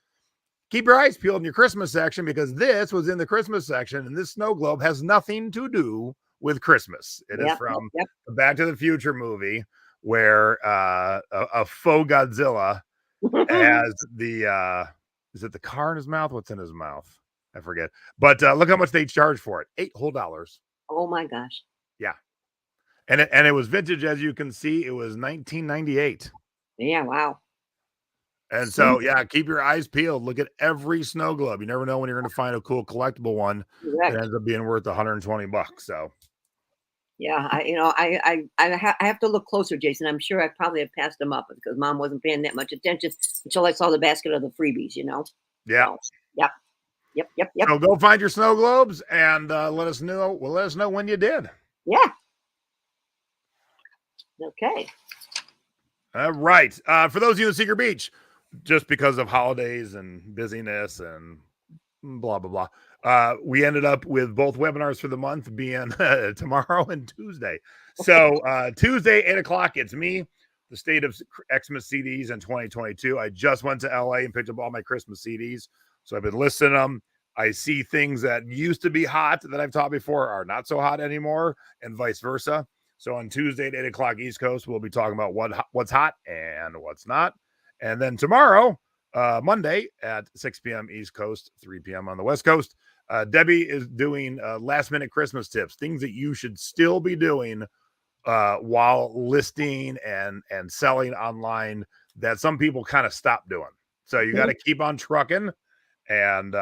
Speaker 1: keep your eyes peeled in your Christmas section, because this was in the Christmas section, and this snow globe has nothing to do with Christmas. It is from the Back to the Future movie, where a faux Godzilla has the is it the car in his mouth? What's in his mouth? I forget. But look how much they charged for it. $8 whole.
Speaker 2: Oh my gosh.
Speaker 1: Yeah. And it was vintage, as you can see. It was 1998.
Speaker 2: Yeah, wow.
Speaker 1: And so, yeah, keep your eyes peeled. Look at every snow globe. You never know when you're going to find a cool collectible one that ends up being worth $120. So,
Speaker 2: yeah, I have to look closer, Jason. I'm sure I probably have passed them up because Mom wasn't paying that much attention until I saw the basket of the freebies.
Speaker 1: Yeah.
Speaker 2: So, yep.
Speaker 1: So go find your snow globes and let us know. Well, let us know when you did.
Speaker 2: Yeah. Okay.
Speaker 1: All right. For those of you in Secret Beach, just because of holidays and busyness and blah, blah, blah, we ended up with both webinars for the month being tomorrow and Tuesday. So Tuesday, 8 o'clock, it's me, the State of Xmas CDs in 2022. I just went to LA and picked up all my Christmas CDs. So I've been listening to them. I see things that used to be hot that I've taught before are not so hot anymore, and vice versa. So on Tuesday at 8 o'clock East Coast, we'll be talking about what's hot and what's not. And then tomorrow, Monday at 6 p.m. East Coast, 3 p.m. on the West Coast, Debbie is doing last minute Christmas tips, things that you should still be doing while listing and selling online that some people kind of stop doing. So you got to keep on trucking. And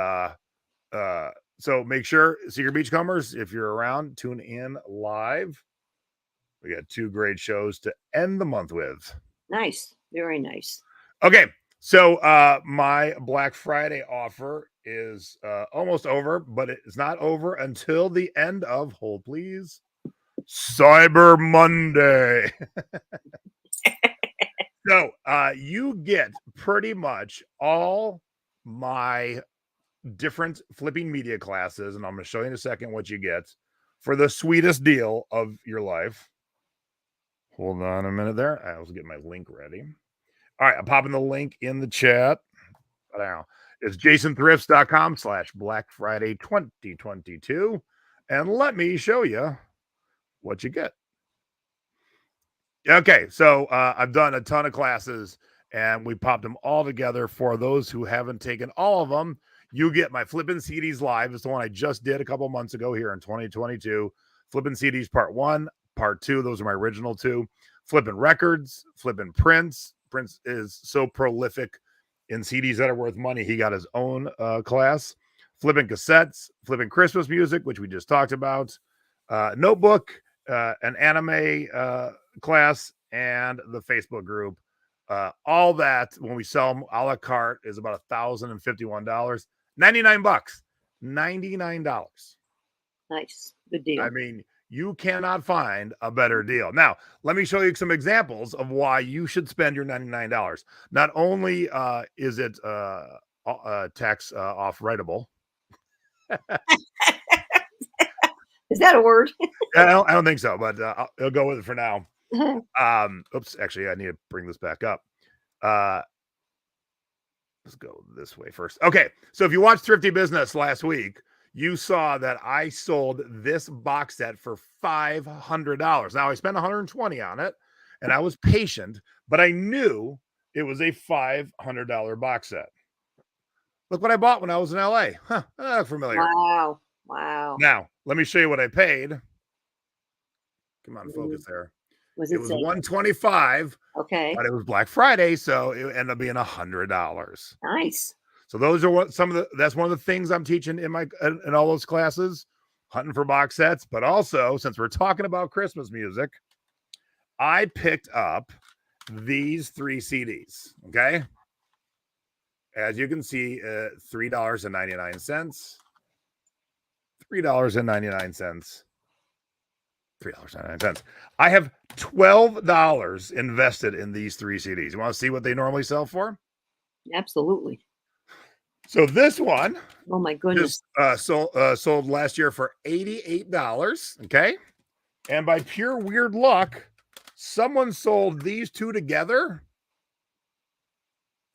Speaker 1: so make sure, Secret Beachcombers, if you're around, tune in live. We got 2 great shows to end the month with.
Speaker 2: Nice. Very nice.
Speaker 1: Okay. So my Black Friday offer is almost over, but it's not over until the end of, hold please, Cyber Monday. So you get pretty much all my different flipping media classes, and I'm going to show you in a second what you get for the sweetest deal of your life. Hold on a minute there. I was getting my link ready. All right, I'm popping the link in the chat. Now it's jasonthrifts.com/Black Friday 2022. And let me show you what you get. Okay, so I've done a ton of classes and we popped them all together. For those who haven't taken all of them, you get my Flippin' CDs Live. It's the one I just did a couple months ago here in 2022. Flippin' CDs Part 1, Part 2. Those are my original 2. Flippin' Records, Flippin' Prince. Prince is so prolific in CDs that are worth money. He got his own class. Flippin' Cassettes, Flippin' Christmas Music, which we just talked about. Notebook, an anime class, and the Facebook group. All that, when we sell them a la carte, is about $1,051. 99 bucks. $99.
Speaker 2: Nice. Good deal.
Speaker 1: I mean, you cannot find a better deal. Now, let me show you some examples of why you should spend your $99. Not only is it tax off writable.
Speaker 2: Is that a word?
Speaker 1: I don't think so, but I'll go with it for now. Oops, actually, I need to bring this back up. Let's go this way first. Okay, so if you watched Thrifty Business last week, you saw that I sold this box set for $500. Now I spent $120 on it, and I was patient, but I knew it was a $500 box set. Look what I bought when I was in LA. Huh, that looked familiar.
Speaker 2: Wow. Wow.
Speaker 1: Now, let me show you what I paid. Come on, focus there.
Speaker 2: It
Speaker 1: was $125.
Speaker 2: Okay.
Speaker 1: But it was Black Friday, so it ended up being $100.
Speaker 2: Nice.
Speaker 1: So those are that's one of the things I'm teaching in all those classes, hunting for box sets. But also, since we're talking about Christmas music, I picked up these 3 CDs. Okay. As you can see, $3.99. $3.99. $3.99. I have $12 invested in these 3 CDs. You want to see what they normally sell for?
Speaker 2: Absolutely.
Speaker 1: So this one,
Speaker 2: oh my goodness,
Speaker 1: sold last year for $88. Okay, and by pure weird luck, someone sold these 2 together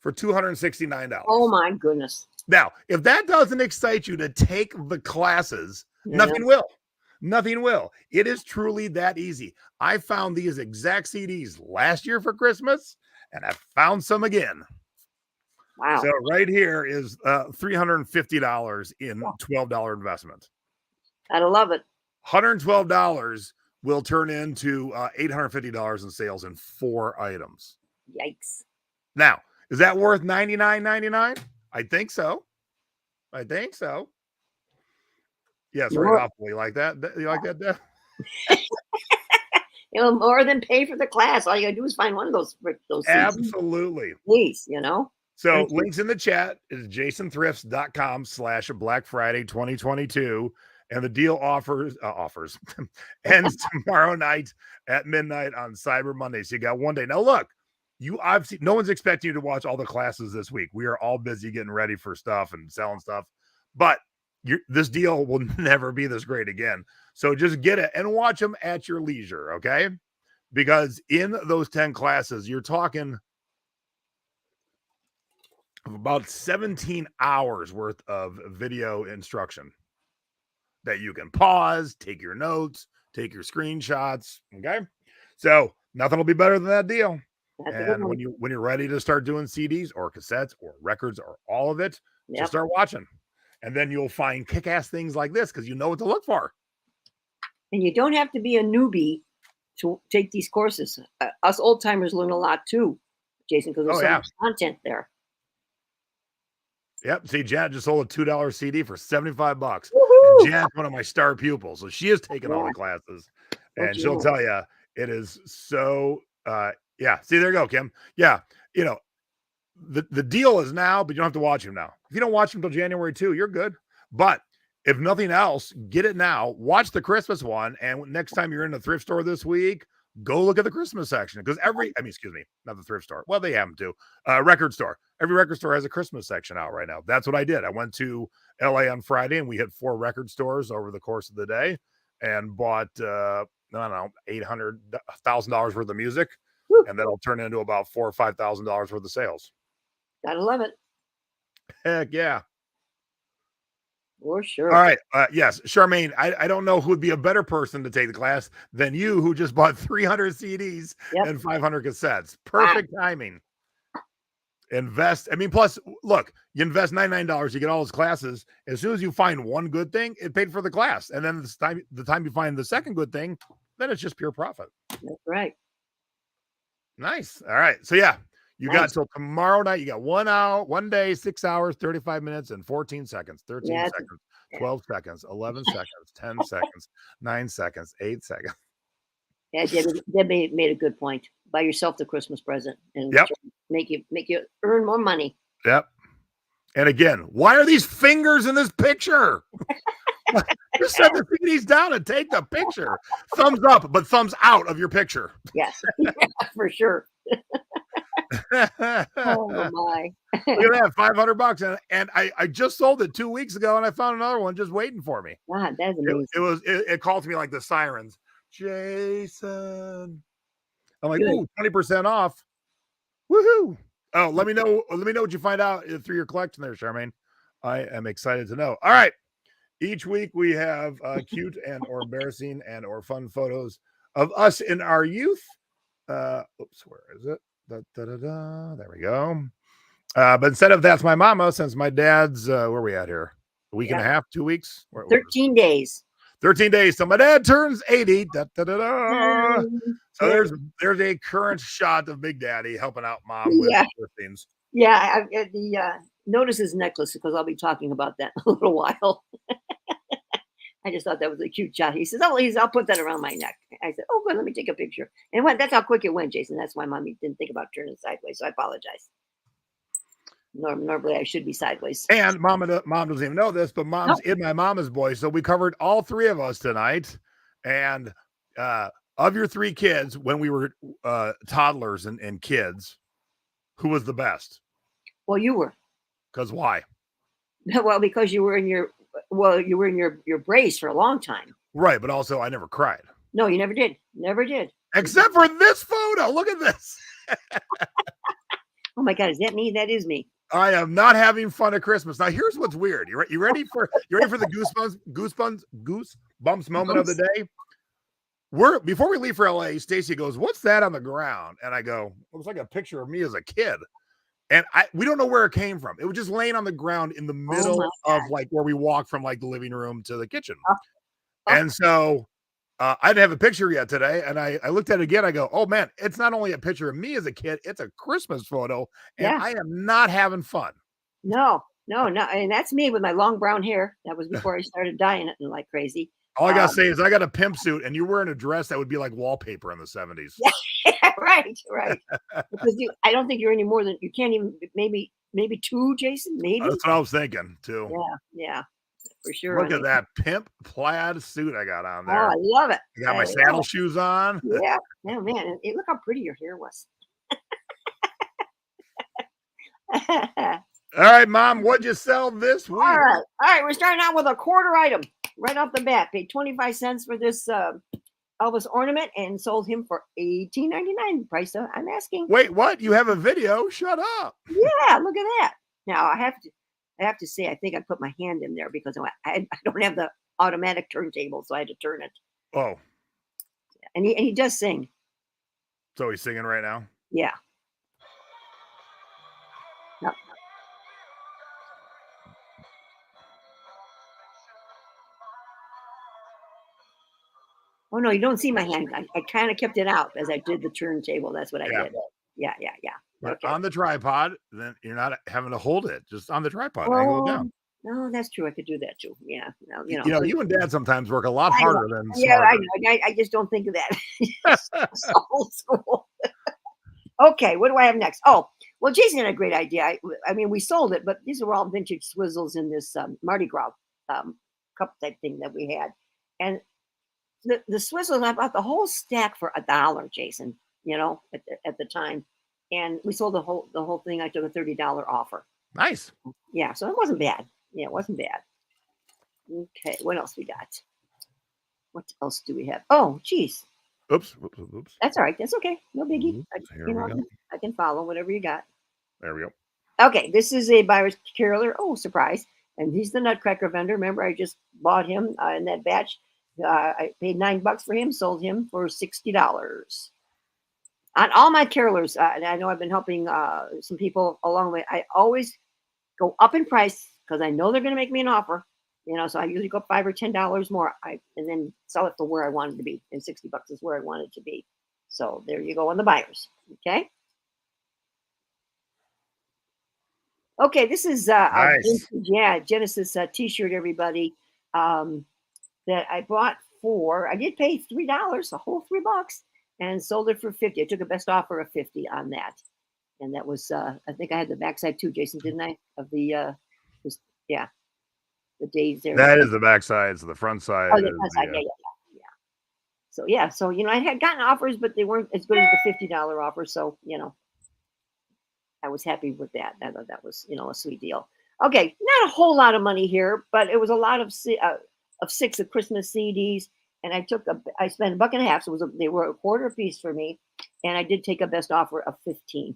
Speaker 1: for $269.
Speaker 2: Oh my goodness.
Speaker 1: Now, if that doesn't excite you to take the classes, nothing will. Nothing will. It is truly that easy. I found these exact CDs last year for Christmas, and I found some again.
Speaker 2: Wow.
Speaker 1: So right here is $350 in $12 investment.
Speaker 2: Gotta love it.
Speaker 1: $112 will turn into $850 in sales in 4 items.
Speaker 2: Yikes.
Speaker 1: Now, is that worth $99.99? I think so. Yes, right off. You like that? You like that, Deb?
Speaker 2: More than pay for the class. All you gotta do is find one of those
Speaker 1: Absolutely.
Speaker 2: Please,
Speaker 1: So links in the chat is jasonthrifts.com/Black Friday 2022. And the deal offers ends tomorrow night at midnight on Cyber Monday. So you got one day. Now look, no one's expecting you to watch all the classes this week. We are all busy getting ready for stuff and selling stuff. But this deal will never be this great again. So just get it and watch them at your leisure, okay? Because in those 10 classes, you're talking about 17 hours worth of video instruction that you can pause, take your notes, take your screenshots. Okay. So nothing will be better than that deal.
Speaker 2: That's a good
Speaker 1: And
Speaker 2: one.
Speaker 1: when you're ready to start doing CDs or cassettes or records or all of it, just
Speaker 2: Yep.
Speaker 1: start watching. And then you'll find kick-ass things like this because you know what to look for.
Speaker 2: And you don't have to be a newbie to take these courses. Us old timers learn a lot too, Jason, because there's
Speaker 1: Oh
Speaker 2: so
Speaker 1: yeah.
Speaker 2: much content there.
Speaker 1: Yep. See, Janet just sold a $2 CD for $75. And
Speaker 2: Woohoo!
Speaker 1: Janet's one of my star pupils. So she has taken all
Speaker 2: Yeah,
Speaker 1: the classes.
Speaker 2: don't
Speaker 1: And
Speaker 2: you
Speaker 1: she'll
Speaker 2: know?
Speaker 1: tell you it is so yeah. See, there you go, Kim. Yeah. You know, the deal is now, but you don't have to watch him now. If you don't watch him until January 2, you're good. But if nothing else, get it now. Watch the Christmas one. And next time you're in the thrift store this week, go look at the Christmas section. Because excuse me, not the thrift store. Well, they have them too. Record store. Every record store has a Christmas section out right now. That's what I did. I went to LA on Friday and we hit 4 record stores over the course of the day and bought, I don't know, $800,000 worth of music.
Speaker 2: Woo,
Speaker 1: And that'll turn into about $4,000 or $5,000 worth of sales.
Speaker 2: gotta love it
Speaker 1: Heck yeah.
Speaker 2: for
Speaker 1: All
Speaker 2: sure.
Speaker 1: right. Yes, Charmaine, I don't know who would be a better person to take the class than you, who just bought 300 CDs
Speaker 2: Yep.
Speaker 1: and 500 cassettes. Perfect timing. Invest. I mean, plus, look, you invest $99, you get all those classes. As soon as you find one good thing, it paid for the class. And then the time you find the second good thing, then it's just pure profit.
Speaker 2: That's right.
Speaker 1: Nice. All right. So yeah, you got
Speaker 2: Nice.
Speaker 1: till tomorrow night. You got 1 hour, 1 day, 6 hours, 35 minutes, and 14 seconds, 13
Speaker 2: Yeah,
Speaker 1: seconds, 12 seconds, 11 seconds, 10 seconds, 9 seconds, 8 seconds.
Speaker 2: yeah. Debbie made a good point. Buy yourself the Christmas present and
Speaker 1: Yep.
Speaker 2: make you earn more money.
Speaker 1: Yep. And again, why are these fingers in this picture? Just set the CDs down and take the picture. Thumbs up, but thumbs out of your picture.
Speaker 2: Yes, for sure. Oh my.
Speaker 1: Look at that, $500. And I just sold it 2 weeks ago and I found another one just waiting for me.
Speaker 2: God, that's amazing.
Speaker 1: It called to me like the sirens. Jason. I'm like,
Speaker 2: Good.
Speaker 1: ooh, 20% off. Woohoo. Oh, let me know what you find out through your collection there, Charmaine. I am excited to know. All right. Each week we have cute and or embarrassing and or fun photos of us in our youth. Oops, where is it? There we go. But instead of that's my mama, since my dad's where are we at here? A week and a half, 2 weeks?
Speaker 2: 13 days.
Speaker 1: 13 days. So my dad turns 80. So there's a current shot of Big Daddy helping out mom with things.
Speaker 2: Yeah. The notice his necklace because I'll be talking about that in a little while. I just thought that was a cute shot. He says, "Oh, I'll put that around my neck." I said, "Oh, good. Let me take a picture." And that's how quick it went, Jason. That's why mommy didn't think about turning sideways. So I apologize. Normally I should be sideways.
Speaker 1: And mom doesn't even know this, but mom's in my mama's boy. So we covered all 3 of us tonight. And of your 3 kids, when we were toddlers and kids, who was the best?
Speaker 2: Well, you were.
Speaker 1: Because why?
Speaker 2: Well, because you were in your brace for a long time.
Speaker 1: Right, but also I never cried.
Speaker 2: No, you never did. Never did.
Speaker 1: Except for this photo. Look at this.
Speaker 2: Oh my God, is that me? That is me.
Speaker 1: I am not having fun at Christmas. Now, here's what's weird. You ready for the goosebumps moment of the day? Before we leave for LA, Stacy goes, "What's that on the ground?" And I go, "Looks like a picture of me as a kid." And we don't know where it came from. It was just laying on the ground in the middle of like where we walk from like the living room to the kitchen. And so I didn't have a picture yet today. And I looked at it again. I go, "Oh man, it's not only a picture of me as a kid, it's a Christmas photo." And I am not having fun.
Speaker 2: No. And that's me with my long brown hair. That was before I started dyeing it and like crazy.
Speaker 1: All I gotta say is I got a pimp suit and you're wearing a dress that would be like wallpaper in the 70s.
Speaker 2: Yeah, right. Because I don't think you're any more than you can't even maybe 2, Jason. Maybe
Speaker 1: that's what I was thinking too.
Speaker 2: Yeah, for sure.
Speaker 1: Look at that pimp plaid suit I got on there.
Speaker 2: Oh, I love it.
Speaker 1: I got my saddle shoes on.
Speaker 2: Yeah. Oh man, look how pretty your hair was.
Speaker 1: All right, Mom, what'd you sell this week?
Speaker 2: All right. We're starting out with a quarter item right off the bat. Paid 25 cents for this Elvis ornament and sold him for $18.99. Price I'm asking.
Speaker 1: Wait, what? You have a video? Shut up.
Speaker 2: Yeah, look at that. Now I have to say I think I put my hand in there because I don't have the automatic turntable, so I had to turn it.
Speaker 1: Oh.
Speaker 2: And he does sing.
Speaker 1: So he's singing right now?
Speaker 2: Yeah. Yep. Oh, no, you don't see my hand. I kind of kept it out as I did the turntable. That's what I
Speaker 1: Yeah.
Speaker 2: did. Yeah, yeah, yeah.
Speaker 1: But
Speaker 2: Okay.
Speaker 1: on the tripod, then you're not having to hold it. Just on the tripod, angle it
Speaker 2: Oh,
Speaker 1: down.
Speaker 2: no, that's true. I could do that too. Yeah. No,
Speaker 1: You know, you and Dad sometimes work a lot
Speaker 2: I know.
Speaker 1: harder than
Speaker 2: Yeah, I
Speaker 1: smarter.
Speaker 2: know. I just don't think of that. So old school. Okay, what do I have next? Oh, well, Jason had a great idea. I mean, we sold it, but these were all vintage swizzles in this Mardi Gras cup type thing that we had. And the swizzles, I bought the whole stack for $1, Jason, at the time. And we sold the whole thing. I took a $30 offer.
Speaker 1: Nice.
Speaker 2: Yeah, so it wasn't bad. Yeah, it wasn't bad. Okay, what else we got? What else do we have? Oh, geez.
Speaker 1: Oops, whoops, whoops, whoops.
Speaker 2: That's all right. That's okay. No biggie.
Speaker 1: Oops, here we go.
Speaker 2: I can follow whatever you got.
Speaker 1: There we go.
Speaker 2: Okay, this is a buyer's caroler. Oh, surprise. And he's the nutcracker vendor. Remember, I just bought him in that batch. I paid $9 for him, sold him for $60. On all my carolers, and I know I've been helping some people along the way, I always go up in price because I know they're going to make me an offer. So I usually go up $5 or $10 more, and then sell it for where I want it to be. And $60 is where I want it to be. So there you go on the buyers. Okay. Okay, this is a
Speaker 1: Nice.
Speaker 2: Genesis T-shirt, everybody. That I bought I did pay $3, a whole $3, and sold it for 50. I took a best offer of 50 on that, and that was I think I had the backside too, Jason, didn't I? Of the yeah, the days there.
Speaker 1: That is the back side. So the front
Speaker 2: Oh,
Speaker 1: side
Speaker 2: yeah,
Speaker 1: is
Speaker 2: yeah, yeah, yeah. So yeah, so I had gotten offers, but they weren't as good as the $50 offer. So I was happy with that. I thought that was a sweet deal. Okay, not a whole lot of money here, but it was a lot of 6 of Christmas CDs, and I spent $1.50, so they were a quarter a piece for me, and I did take a best offer of 15.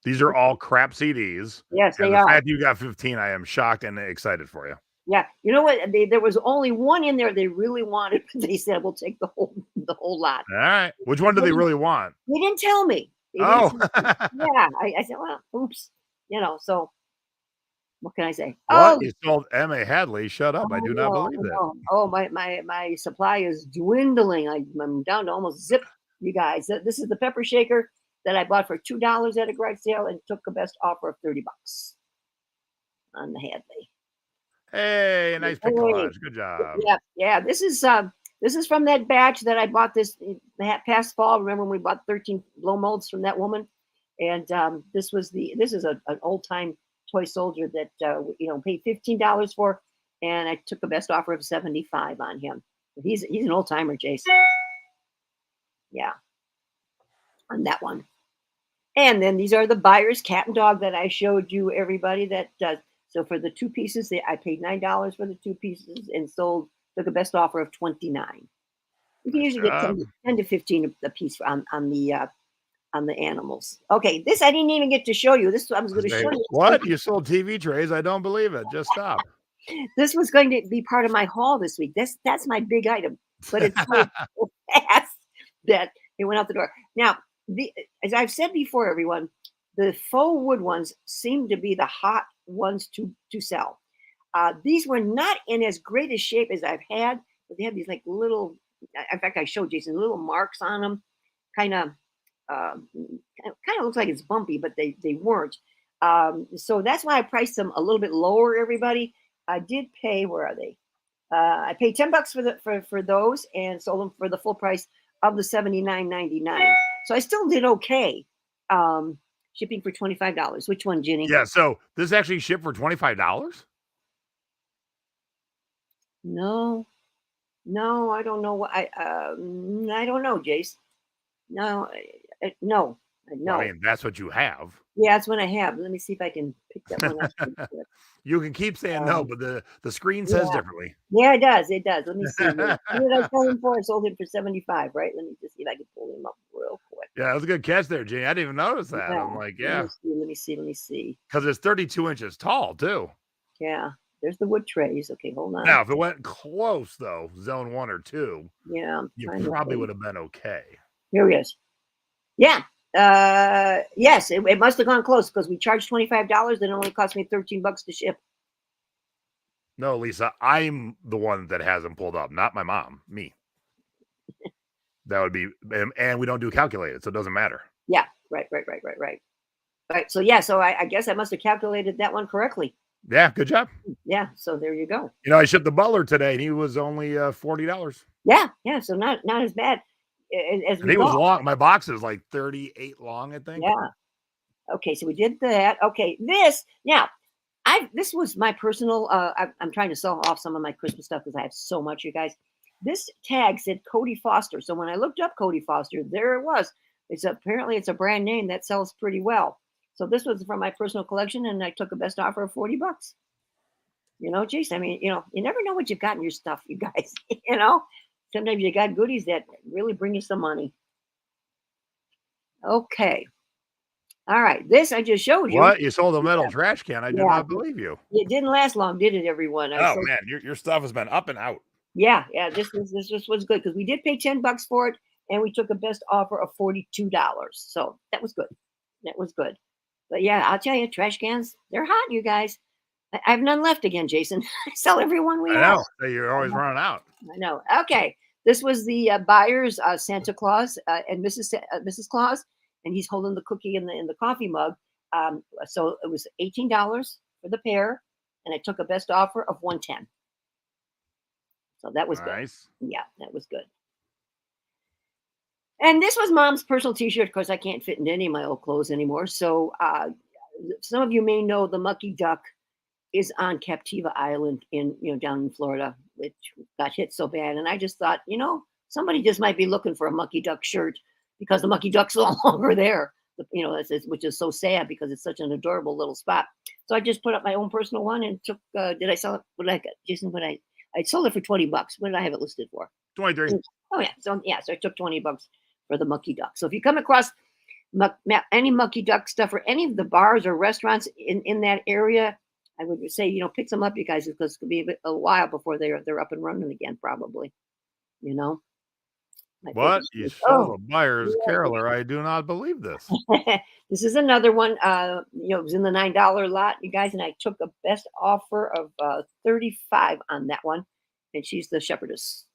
Speaker 1: These are all crap CDs.
Speaker 2: Yes,
Speaker 1: And
Speaker 2: they
Speaker 1: the
Speaker 2: are.
Speaker 1: fact you got 15, I am shocked and excited for you.
Speaker 2: Yeah, you know what? There was only one in there they really wanted, but they said we'll take the whole lot.
Speaker 1: All right. Which one do they really want?
Speaker 2: They didn't tell me. They didn't
Speaker 1: Oh,
Speaker 2: tell me. Yeah, I said, well, oops, So what can I say?
Speaker 1: what?
Speaker 2: Oh,
Speaker 1: You sold M.A. Hadley. Shut up. I do not
Speaker 2: no,
Speaker 1: believe that.
Speaker 2: no. Oh, my supply is dwindling. I'm down to almost zip, you guys. This is the pepper shaker that I bought for $2 at a garage sale and took a best offer of $30 on the Hadley.
Speaker 1: Hey, a nice
Speaker 2: Hey,
Speaker 1: collage. Good job.
Speaker 2: yeah. This is from that batch that I bought this past fall. Remember when we bought 13 blow molds from that woman? And this is an old time toy soldier that paid $15 for, and I took a best offer of 75 on him. He's an old timer, Jason. Yeah, on that one. And then these are the buyer's cat and dog that I showed you, everybody. So for the 2 pieces, I paid $9 for the 2 pieces and took a best offer of 29. You can
Speaker 1: Nice
Speaker 2: usually get
Speaker 1: job.
Speaker 2: 10 to 15 a piece on the animals. Okay, this I didn't even get to show you. This I was going to show you.
Speaker 1: What? You sold TV trays? I don't believe it. Just stop.
Speaker 2: This was going to be part of my haul this week. That's my big item, but it's so fast that it went out the door. Now, as I've said before, everyone, the faux wood ones seem to be the hot ones to sell. These were not in as great a shape as I've had, but they have these like little. In fact, I showed Jason little marks on them, kind of looks like it's bumpy, but they weren't. So that's why I priced them a little bit lower. Everybody, I did pay. Where are they? I paid $10 for those and sold them for the full price of the $79.99. So I still did okay. Shipping for $25. Which one, Ginny?
Speaker 1: Yeah. So this actually shipped for $25?
Speaker 2: No, I don't know what I don't know, Jace. No, no.
Speaker 1: Well, I mean, that's what you have.
Speaker 2: Yeah, that's what I have. Let me see if I can pick that one up.
Speaker 1: You can keep saying no, but the screen says differently.
Speaker 2: Yeah, it does. It does. Let me see. What did I sell him for? I sold him for 75, right? Let me just see if I can pull him up real quick.
Speaker 1: Yeah, that was a good catch there, Jane. I didn't even notice that. I'm like, yeah.
Speaker 2: Let me see.
Speaker 1: Because it's 32 inches tall, too.
Speaker 2: Yeah. There's the wood trays. Okay, hold on.
Speaker 1: Now, if it went close though, zone 1 or 2,
Speaker 2: Yeah, I'm
Speaker 1: you
Speaker 2: trying to
Speaker 1: probably
Speaker 2: think.
Speaker 1: would have been okay.
Speaker 2: Here he is. Yeah. Yes, it must have gone close because we charged $25 and it only cost me $13 to ship.
Speaker 1: No, Lisa, I'm the one that has them pulled up, not my mom, me. That would be, and we don't do calculated, so it doesn't matter.
Speaker 2: Yeah, right. Right. So yeah, so I guess I must have calculated that one correctly.
Speaker 1: Yeah, good job.
Speaker 2: Yeah, so there you go.
Speaker 1: You know, I shipped the butler today, and he was only $40.
Speaker 2: Yeah, so not as bad as
Speaker 1: And
Speaker 2: we
Speaker 1: he was
Speaker 2: thought.
Speaker 1: long. My box is like 38 long, I think.
Speaker 2: Yeah. Okay, so we did that. Okay, this now this was my personal. I'm trying to sell off some of my Christmas stuff because I have so much, you guys. This tag said Cody Foster, so when I looked up Cody Foster, there it was. Apparently it's a brand name that sells pretty well. So this was from my personal collection, and I took a best offer of $40. You know, Jason. I mean, you never know what you've got in your stuff, you guys. Sometimes you got goodies that really bring you some money. Okay. All right. This I just showed you.
Speaker 1: What? You sold a metal trash can? I do
Speaker 2: Yeah.
Speaker 1: not believe you.
Speaker 2: It didn't last long, did it, everyone?
Speaker 1: Oh man, your stuff has been up and out.
Speaker 2: Yeah. This was good because we did pay $10 for it, and we took a best offer of $42. So that was good. But yeah, I'll tell you, trash cans, they're hot, you guys. I have none left again, Jason. I sell every one we have.
Speaker 1: I know. You're always running out.
Speaker 2: I know. Okay. This was the buyer's Santa Claus and Mrs. Claus, and he's holding the cookie in the coffee mug. So it was $18 for the pair, and I took a best offer of $110. So that was
Speaker 1: nice.
Speaker 2: Good. Yeah, that was good. And this was Mom's personal T-shirt. Of course, I can't fit into any of my old clothes anymore. So some of you may know the Mucky Duck is on Captiva Island down in Florida, which got hit so bad. And I just thought, somebody just might be looking for a Mucky Duck shirt because the Mucky Duck's no longer there. Which is so sad because it's such an adorable little spot. So I just put up my own personal one and took. Did I sell it? What did I get, Jason? I sold it for $20. What did I have it listed for?
Speaker 1: 23.
Speaker 2: Oh yeah. So I took $20 for the Mucky Duck. So if you come across any Mucky Duck stuff or any of the bars or restaurants in that area, I would say, pick some up, you guys, because it could be a while before they're up and running again, probably.
Speaker 1: What? You sold a buyer's caroler? I do not believe this.
Speaker 2: This is another one. It was in the $9 lot, you guys, and I took a best offer of $35 on that one. And she's the shepherdess.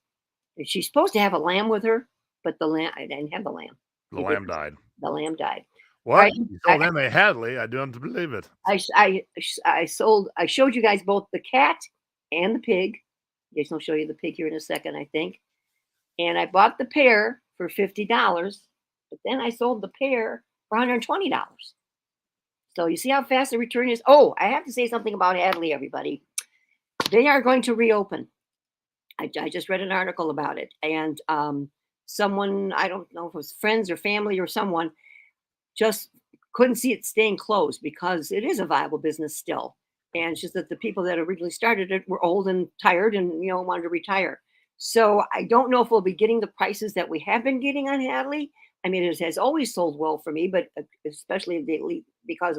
Speaker 2: And she's supposed to have a lamb with her, but I didn't have the lamb.
Speaker 1: The lamb died.
Speaker 2: The lamb died.
Speaker 1: What? Right. You sold Emma Hadley? I don't believe it.
Speaker 2: I showed you guys both the cat and the pig. Jason will show you the pig here in a second, I think. And I bought the pair for $50, but then I sold the pair for $120. So you see how fast the return is? Oh, I have to say something about Hadley, everybody. They are going to reopen. I just read an article about it. And someone, I don't know if it was friends or family or someone, just couldn't see it staying closed because it is a viable business still. And it's just that the people that originally started it were old and tired and, wanted to retire. So I don't know if we'll be getting the prices that we have been getting on Hadley. I mean, it has always sold well for me, but especially because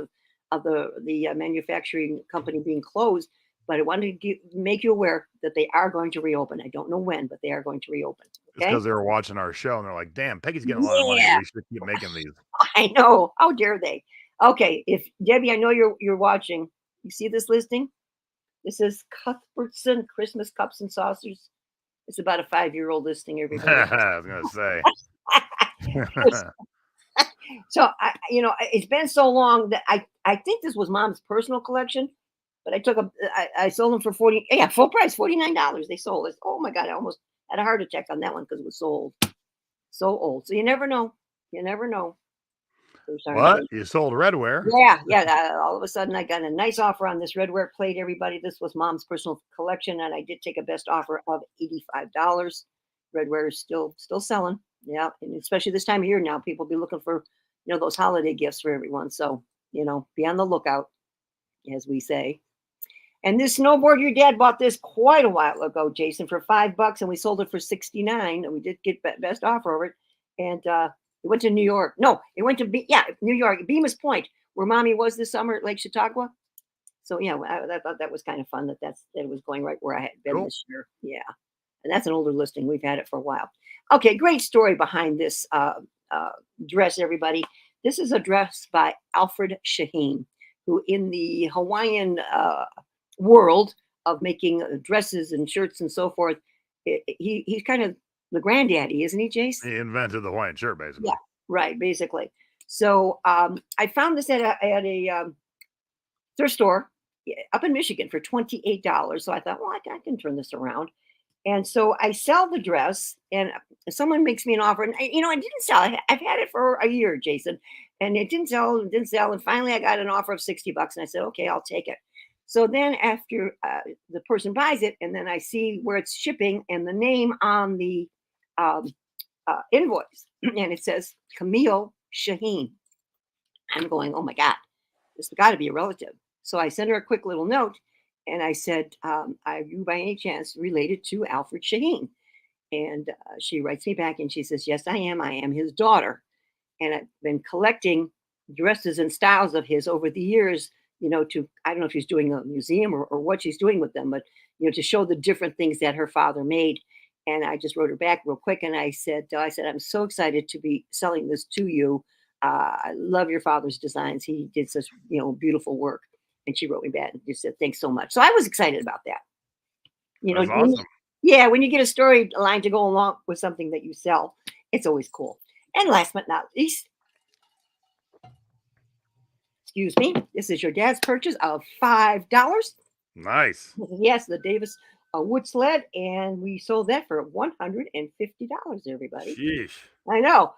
Speaker 2: of the manufacturing company being closed. But I wanted to make you aware that they are going to reopen. I don't know when, but they are going to reopen.
Speaker 1: Okay? It's because they were watching our show and they're like, damn, Peggy's getting a lot of money. We should keep making these.
Speaker 2: I know. How dare they? Okay. If Debbie, I know you're watching. You see this listing? This is Cuthbertson Christmas Cups and Saucers. It's about a 5-year-old listing, everybody.
Speaker 1: I was going to say.
Speaker 2: So, it's been so long that I think this was Mom's personal collection, but I sold them for full price, $49. They sold it. Oh my God, I almost had a heart attack on that one because it was so old. So old. So you never know.
Speaker 1: What? You sold redware?
Speaker 2: Yeah. All of a sudden, I got a nice offer on this redware plate, everybody. This was Mom's personal collection, and I did take a best offer of $85. Redware is still selling. Yeah, and especially this time of year now, people be looking for, those holiday gifts for everyone. So, be on the lookout, as we say. And this snowboard, your dad bought this quite a while ago, Jason, for $5, and we sold it for $69. And we did get best offer over it. And it went to New York. No, it went to New York, Bemis Point, where Mommy was this summer at Lake Chautauqua. So yeah, I thought that was kind of fun that it was going right where I had been
Speaker 1: Cool.
Speaker 2: this year. Yeah, and that's an older listing. We've had it for a while. Okay, great story behind this uh, dress, everybody. This is a dress by Alfred Shaheen, who in the Hawaiian world of making dresses and shirts and so forth, he's kind of the granddaddy, isn't he, Jace?
Speaker 1: He invented the Hawaiian shirt,
Speaker 2: Yeah,
Speaker 1: basically.
Speaker 2: right, basically. So I found this at a thrift store up in Michigan for $28. So I thought, well, I can turn this around. And so I sell the dress, and someone makes me an offer, and it didn't sell. I've had it for a year, Jason, and it didn't sell, and finally I got an offer of $60, and I said, okay, I'll take it. So then after the person buys it, and then I see where it's shipping and the name on the um, invoice, and it says Camille Shaheen. I'm going, oh my God, this has got to be a relative. So I sent her a quick little note, and I said, are you by any chance related to Alfred Shaheen? And she writes me back and she says, yes, I am. I am his daughter. And I've been collecting dresses and styles of his over the years, I don't know if she's doing a museum or what she's doing with them, but, to show the different things that her father made. And I just wrote her back real quick. And I said, I'm so excited to be selling this to you. I love your father's designs. He did such, beautiful work. And she wrote me back and just said, thanks so much. So I was excited about that.
Speaker 1: That's awesome.
Speaker 2: Yeah, when you get a storyline to go along with something that you sell, it's always cool. And last but not least, excuse me, this is your dad's purchase of $5.
Speaker 1: Nice.
Speaker 2: Yes, the Davis wood sled, and we sold that for $150, everybody.
Speaker 1: Sheesh.
Speaker 2: I know.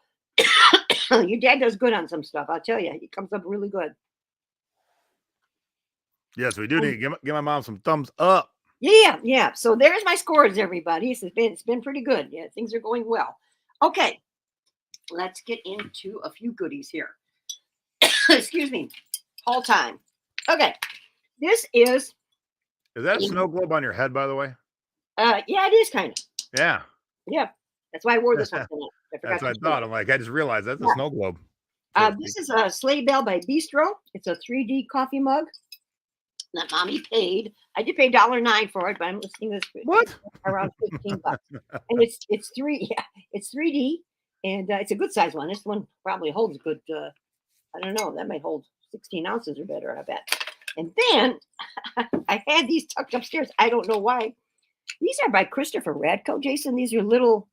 Speaker 2: Your dad does good on some stuff, I'll tell you. He comes up really good.
Speaker 1: Yes, we do need to give my mom some thumbs up.
Speaker 2: Yeah. So there's my scores, everybody. It's been pretty good. Yeah, things are going well. Okay, let's get into a few goodies here. Excuse me. Haul time. Okay, this is.
Speaker 1: Is that a snow globe on your head, by the way?
Speaker 2: Yeah, it is kind of.
Speaker 1: Yeah.
Speaker 2: Yeah, that's why I wore this one tonight. I forgot
Speaker 1: That's what I
Speaker 2: to
Speaker 1: thought. I'm like, I just realized that's a
Speaker 2: Yeah.
Speaker 1: snow globe. So to
Speaker 2: This
Speaker 1: speak.
Speaker 2: is a Sleigh Bell by Bistro. It's a 3D coffee mug that mommy paid. I did pay $1.09 for it, but I'm listing this for
Speaker 1: What?
Speaker 2: around $15. And it's 3D, and it's a good size one. This one probably holds a good. I don't know. That might hold 16 ounces or better, I bet. And then I had these tucked upstairs. I don't know why. These are by Christopher Radko, Jason. These are little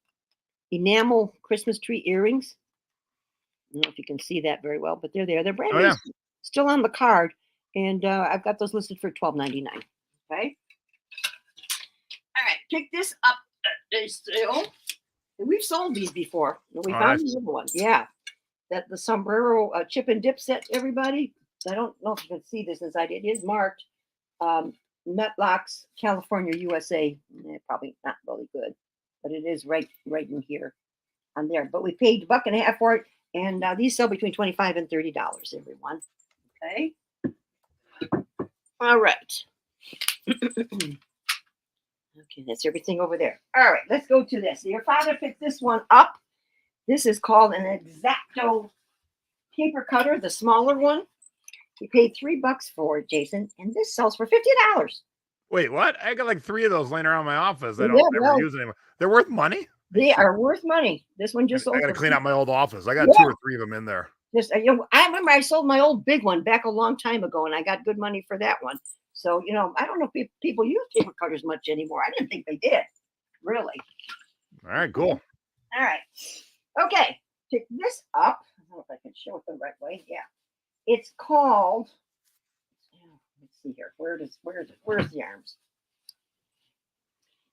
Speaker 2: enamel Christmas tree earrings. I don't know if you can see that very well, but they're there. They're brand
Speaker 1: Oh,
Speaker 2: new,
Speaker 1: yeah.
Speaker 2: still on the card. And I've got those listed for $12.99. Okay. All right. Pick this up. We've sold these before. We
Speaker 1: Oh,
Speaker 2: found
Speaker 1: nice.
Speaker 2: another one. Yeah. That the sombrero chip and dip set, everybody. I don't know if you can see this inside. It is marked Nutlocks, California, USA. Probably not really good, but it is right in here on there. But we paid $1.50 for it, and these sell between $25 and $30, everyone. Okay. All right. Okay, that's everything over there. All right, let's go to this. Your father picked this one up. This is called an X-Acto paper cutter, the smaller one. He paid $3 for it, Jason, and this sells for $50.
Speaker 1: Wait, what? I got like 3 of those laying around my office. I
Speaker 2: Yeah,
Speaker 1: don't ever
Speaker 2: well,
Speaker 1: use anymore. They're worth money.
Speaker 2: they are worth money. This one just
Speaker 1: I
Speaker 2: sold
Speaker 1: got to
Speaker 2: for
Speaker 1: clean out my old office. I got
Speaker 2: Yeah.
Speaker 1: 2 or 3 of them in there.
Speaker 2: I remember I sold my old big one back a long time ago, and I got good money for that one. So, I don't know if people use paper cutters much anymore. I didn't think they did, really.
Speaker 1: All right, cool.
Speaker 2: All right. Okay. Pick this up. I don't know if I can show it the right way. Yeah. It's called, let's see here. Where's the arms?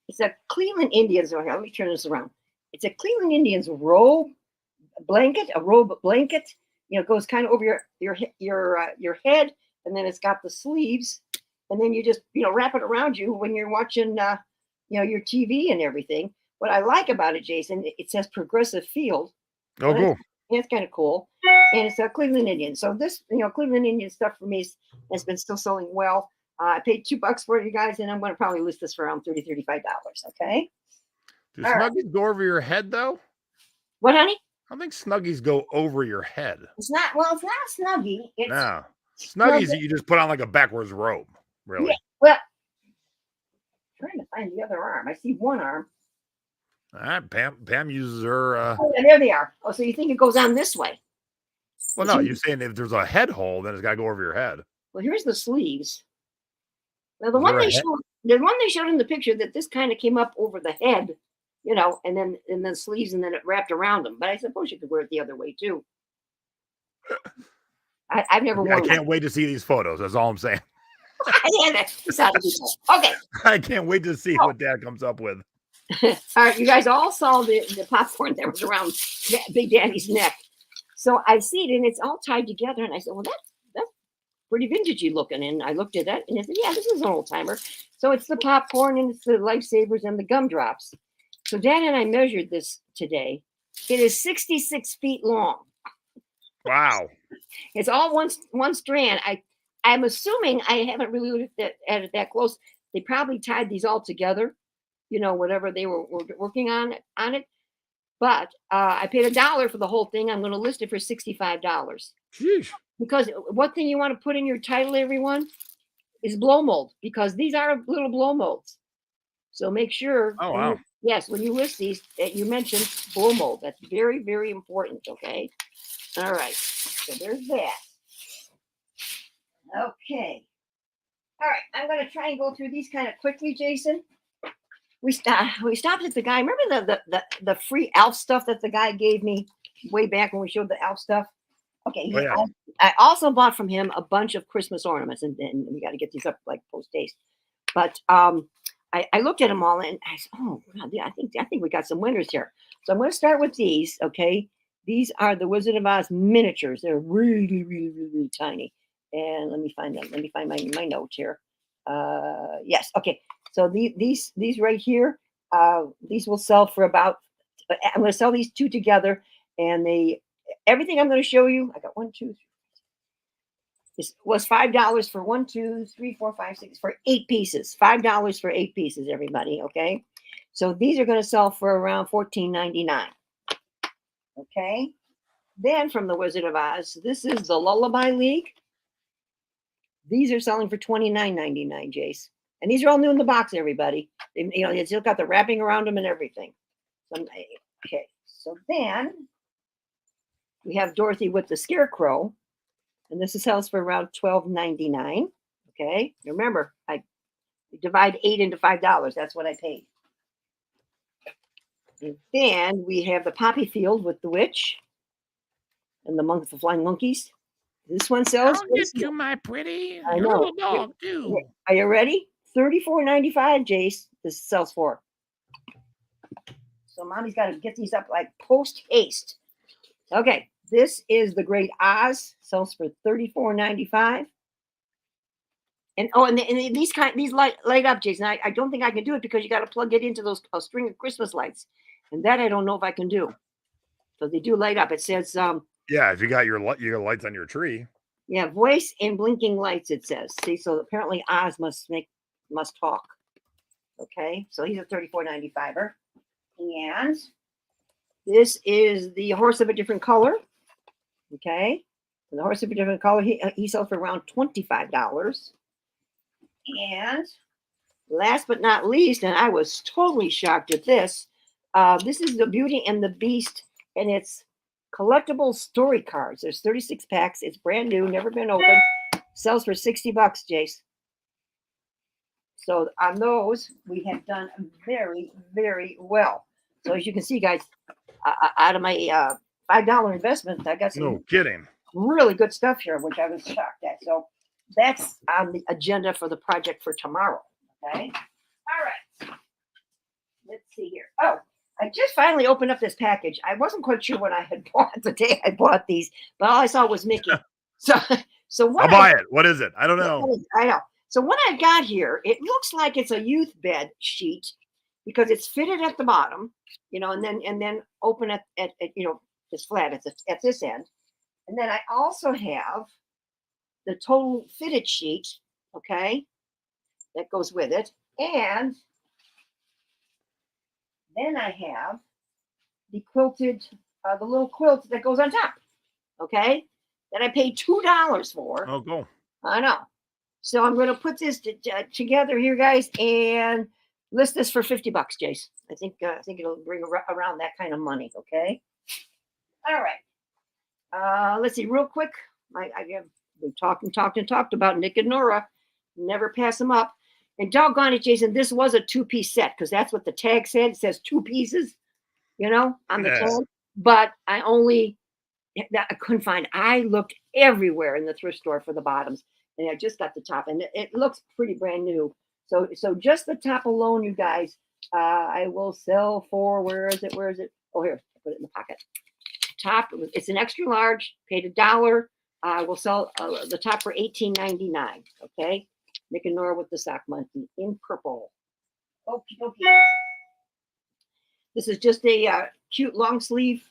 Speaker 2: It's a Cleveland Indians. Let me turn this around. It's a Cleveland Indians robe blanket. It goes kind of over your head, and then it's got the sleeves, and then you just wrap it around you when you're watching your TV and everything. What I like about it, Jason, it says Progressive Field.
Speaker 1: Oh, cool.
Speaker 2: It's kind of cool, and it's a Cleveland Indians. So this Cleveland Indian stuff for me has been still selling well. I paid $2 for it, you guys, and I'm going to probably list this for around $35. Okay.
Speaker 1: Do
Speaker 2: All right.
Speaker 1: Snuggies go over your head though?
Speaker 2: What, honey?
Speaker 1: I think Snuggies go over your head.
Speaker 2: It's not a Snuggie. It's
Speaker 1: No. Snuggies that you just put on like a backwards robe, really.
Speaker 2: Yeah, well, trying to find the other arm. I see one arm.
Speaker 1: All right, Pam uses her.
Speaker 2: Oh, yeah, there they are. Oh, so you think it goes on this way?
Speaker 1: Well, no, you're saying if there's a head hole, then it's got to go over your head.
Speaker 2: Well, here's the sleeves. Now,
Speaker 1: The one
Speaker 2: they showed in the picture that this kind of came up over the head, and then sleeves, and then it wrapped around them. But I suppose you could wear it the other way too. I've never worn.
Speaker 1: I can't wait to see these photos. That's all I'm saying.
Speaker 2: Okay.
Speaker 1: I can't wait to see what Dad comes up with.
Speaker 2: All right, you guys all saw the popcorn that was around Big Daddy's neck. So I see it, and it's all tied together. And I said, well, that's pretty vintagey looking. And I looked at that, and I said, yeah, this is an old timer. So it's the popcorn, and it's the lifesavers, and the gumdrops. So Dad and I measured this today. It is 66 feet long.
Speaker 1: Wow.
Speaker 2: It's all one strand. I'm assuming, I haven't really looked at it that close. They probably tied these all together, whatever they were working on it. But I paid $1 for the whole thing. I'm going to list it for $65.
Speaker 1: Sheesh.
Speaker 2: Because one thing you want to put in your title, everyone, is blow mold, because these are little blow molds. So make sure.
Speaker 1: Oh, wow.
Speaker 2: When you list these, that you mention blow mold. That's very, very important. Okay. All right. So there's that. Okay. All right. I'm going to try and go through these kind of quickly, Jason. We stopped at the guy. Remember the free Elf stuff that the guy gave me way back when we showed the Elf stuff? Okay. I also bought from him a bunch of Christmas ornaments, and we got to get these up like post haste. But I looked at them all, and I said, oh God, yeah, I think we got some winners here. So I'm going to start with these. Okay. These are the Wizard of Oz miniatures. They're really, really, really, really tiny. And let me find them. Let me find my notes here. Yes. Okay. So these right here, these will sell for about. I'm going to sell these two together, and everything I'm going to show you. I got 1, 2, 3. This was $5 for 1, 2, 3, 4, 5, 6 for 8 pieces. $5 for 8 pieces, everybody. Okay. So these are going to sell for around $14.99. Okay. Then from the Wizard of Oz, this is the Lullaby League. These are selling for $29.99, Jace. And these are all new in the box, everybody. They still got the wrapping around them and everything. Okay. So then we have Dorothy with the Scarecrow. And this sells for around $12.99. Okay. Remember, I divide 8 into $5. That's what I paid. And then we have the Poppy Field with the Witch and the Flying Monkeys. This one sells.
Speaker 1: I'll get you, my pretty.
Speaker 2: I
Speaker 1: Your
Speaker 2: know.
Speaker 1: little dog, too.
Speaker 2: Are you ready? $34.95, Jace. This sells for. So mommy's got to get these up like post haste. Okay. This is the Great Oz. Sells for $34.95. And these light up, Jason. I don't think I can do it because you got to plug it into a string of Christmas lights, and that I don't know if I can do. So they do light up. It says
Speaker 1: yeah, if you got your lights on your tree.
Speaker 2: Yeah, voice and blinking lights. It says. See, so apparently Oz must talk. Okay, so he's a $34.95. And this is the Horse of a Different Color. Okay, and the Horse of a Different Color. He sells for around $25. And last but not least, and I was totally shocked at this. This is the Beauty and the Beast, and it's collectible story cards. There's 36 packs. It's brand new, never been opened. Sells for $60, Jace. So on those, we have done very, very well. So as you can see, guys, out of my $5 investment, I got some really good stuff here, which I was shocked at. So that's on the agenda for the project for tomorrow. Okay. All right. Let's see here. Oh, I just finally opened up this package. I wasn't quite sure what I had bought the day I bought these, but all I saw was Mickey. So what?
Speaker 1: I'll buy it. What is it? I don't know.
Speaker 2: I know. So what I've got here, it looks like it's a youth bed sheet because it's fitted at the bottom, and then open at it's flat at this end. And then I also have the total fitted sheet, okay, that goes with it. And then I have the quilted, the little quilt that goes on top, okay? that I paid $2 for.
Speaker 1: Oh, cool.
Speaker 2: I know. So I'm going to put this together here, guys, and list this for $50, Jace. I think it'll bring around that kind of money. Okay. All right. Let's see, real quick. We've talked about Nick and Nora. Never pass them up. And doggone it, Jason, this was a 2-piece set because that's what the tag said. It says 2 pieces, on the tag. But I couldn't find. I looked everywhere in the thrift store for the bottoms, and I just got the top, and it looks pretty brand new. So just the top alone, you guys, I will sell for. Where is it? Oh, here, I put it in the pocket. Top, it's an extra large. Paid $1. I will sell the top for $18.99. Okay, Nick and Nora with the sock monkey in purple. Okay. This is just a cute long sleeve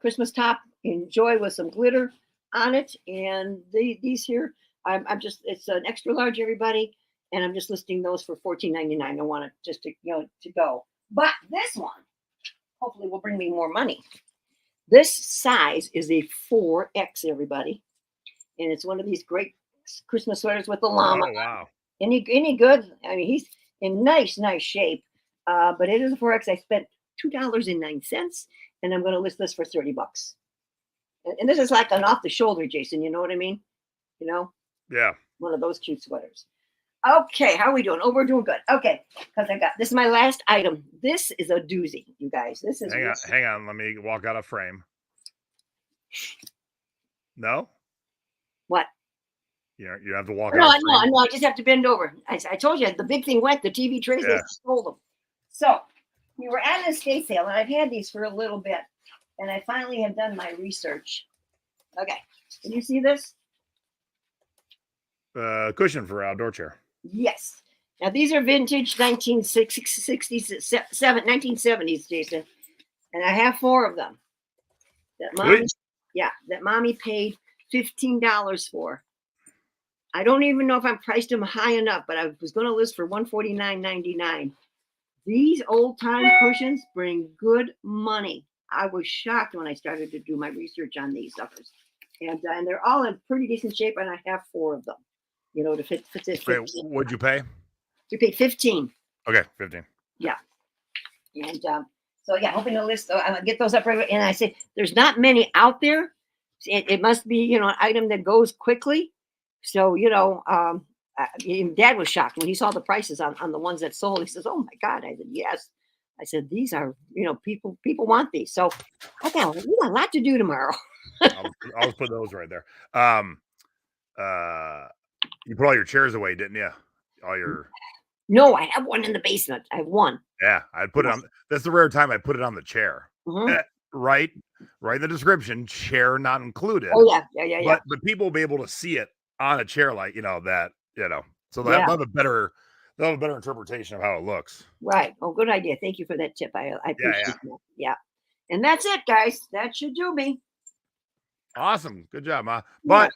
Speaker 2: Christmas top. Enjoy with some glitter on it. And these here, it's an extra large, everybody. And I'm just listing those for $14.99. I want it just to go. But this one, hopefully, will bring me more money. This size is a 4X, everybody. And it's one of these great Christmas sweaters with the llama.
Speaker 1: Oh, wow.
Speaker 2: Any good? I mean, he's in nice shape. But it is a 4X. I spent $2.09, and I'm going to list this for $30. And this is like an off the shoulder, Jason. You know what I mean?
Speaker 1: Yeah.
Speaker 2: One of those cute sweaters. Okay, how are we doing? Oh, we're doing good. Okay, because this is my last item. This is a doozy, you guys. This is
Speaker 1: hang on. Let me walk out of frame. No?
Speaker 2: What?
Speaker 1: You have to walk
Speaker 2: No,
Speaker 1: out.
Speaker 2: No, I just have to bend over. I told you the big thing went. The TV trays, they stole them. So we were at an estate sale, and I've had these for a little bit, and I finally have done my research. Okay, can you see this?
Speaker 1: Cushion for outdoor chair.
Speaker 2: Yes. Now these are vintage 1970s, Jason, and I have 4 of them. That mommy paid $15 for. I don't even know if I priced them high enough, but I was going to list for $149.99. These old time cushions bring good money. I was shocked when I started to do my research on these suckers, and they're all in pretty decent shape, and I have 4 of them. To fit this.
Speaker 1: Wait, what'd you pay?
Speaker 2: We paid $15.
Speaker 1: Okay, 15.
Speaker 2: Yeah, and hoping to list. I'll get those up right. And I say there's not many out there. It must be an item that goes quickly. So Dad was shocked when he saw the prices on the ones that sold. He says, "Oh my God!" I said, "Yes." I said, "These are people want these." So we got a lot to do tomorrow.
Speaker 1: I'll put those right there. You put all your chairs away, didn't you?
Speaker 2: No, I have one in the basement. I have one.
Speaker 1: Yeah, I'd put it on. That's the rare time I put it on the chair.
Speaker 2: Mm-hmm.
Speaker 1: Right in the description, chair not included.
Speaker 2: Oh yeah.
Speaker 1: But people will be able to see it on a chair, like that. So they'll have a better interpretation of how it looks.
Speaker 2: Right. Oh, good idea. Thank you for that tip. I appreciate that. Yeah. And that's it, guys. That should do me.
Speaker 1: Awesome. Good job, Ma. But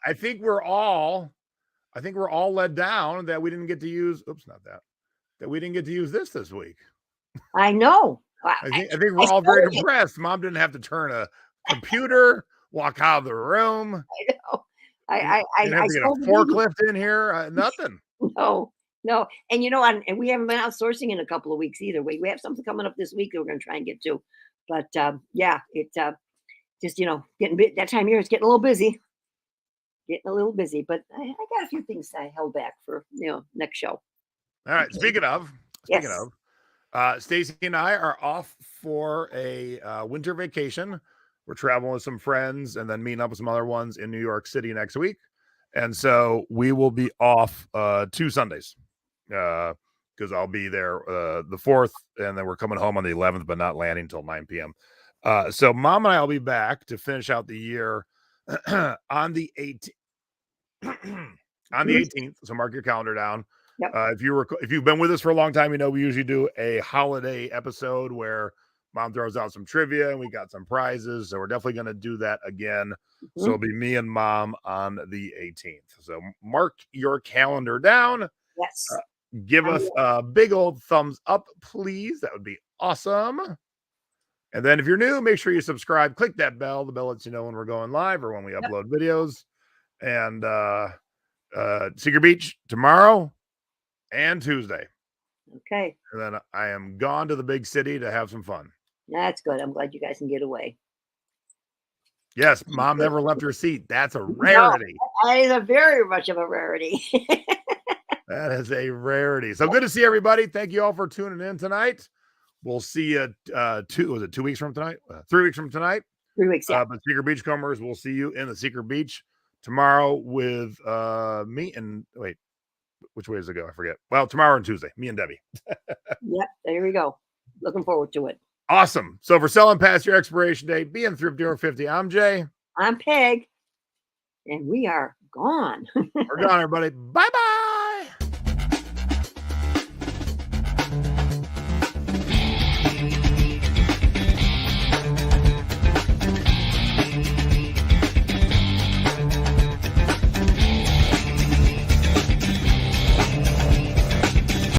Speaker 1: I think we're all let down that we didn't get to use. Oops, not that. That we didn't get to use this week.
Speaker 2: I know.
Speaker 1: I think we're all very depressed. Mom didn't have to turn a computer, walk out of the room.
Speaker 2: I know. I
Speaker 1: didn't have to get a forklift in here. Nothing.
Speaker 2: No. And and we haven't been outsourcing in a couple of weeks either. We have something coming up this week that we're going to try and get to. But just getting that time of year is getting a little busy. But I got a few things I held back for next show.
Speaker 1: All right. Speaking of, Stacy and I are off for a winter vacation. We're traveling with some friends and then meeting up with some other ones in New York City next week. And so we will be off 2 Sundays because I'll be there the 4th, and then we're coming home on the 11th, but not landing until 9 p.m. So Mom and I will be back to finish out the year on the 18th. On the 18th. So mark your calendar down.
Speaker 2: Yep.
Speaker 1: If you've been with us for a long time, we usually do a holiday episode where Mom throws out some trivia and we got some prizes. So we're definitely going to do that again. Mm-hmm. So it'll be me and Mom on the 18th. So mark your calendar down.
Speaker 2: Yes.
Speaker 1: Give us a big old thumbs up, please. That would be awesome. And then if you're new, make sure you subscribe, click that bell. The bell lets you know when we're going live or when we
Speaker 2: Yep.
Speaker 1: upload videos. And Secret Beach tomorrow and Tuesday.
Speaker 2: Okay.
Speaker 1: And then I am gone to the big city to have some fun.
Speaker 2: That's good. I'm glad you guys can get away.
Speaker 1: Yes, Mom never left her seat. That's a
Speaker 2: No,
Speaker 1: rarity.
Speaker 2: that is a very much of a rarity.
Speaker 1: That is a rarity. So good to see everybody. Thank you all for tuning in tonight. We'll see you 2 weeks from tonight? 3 weeks from tonight.
Speaker 2: 3 weeks, yeah.
Speaker 1: But Secret Beachcombers, we'll see you in the Secret Beach tomorrow with me and wait, which way does it go? I forget. Well, tomorrow and Tuesday, me and Debbie.
Speaker 2: Yep, there we go. Looking forward to it.
Speaker 1: Awesome. So for selling past your expiration date, being Thrifty Over 50, I'm Jay.
Speaker 2: I'm Peg, and we are gone.
Speaker 1: We're gone, everybody. Bye-bye.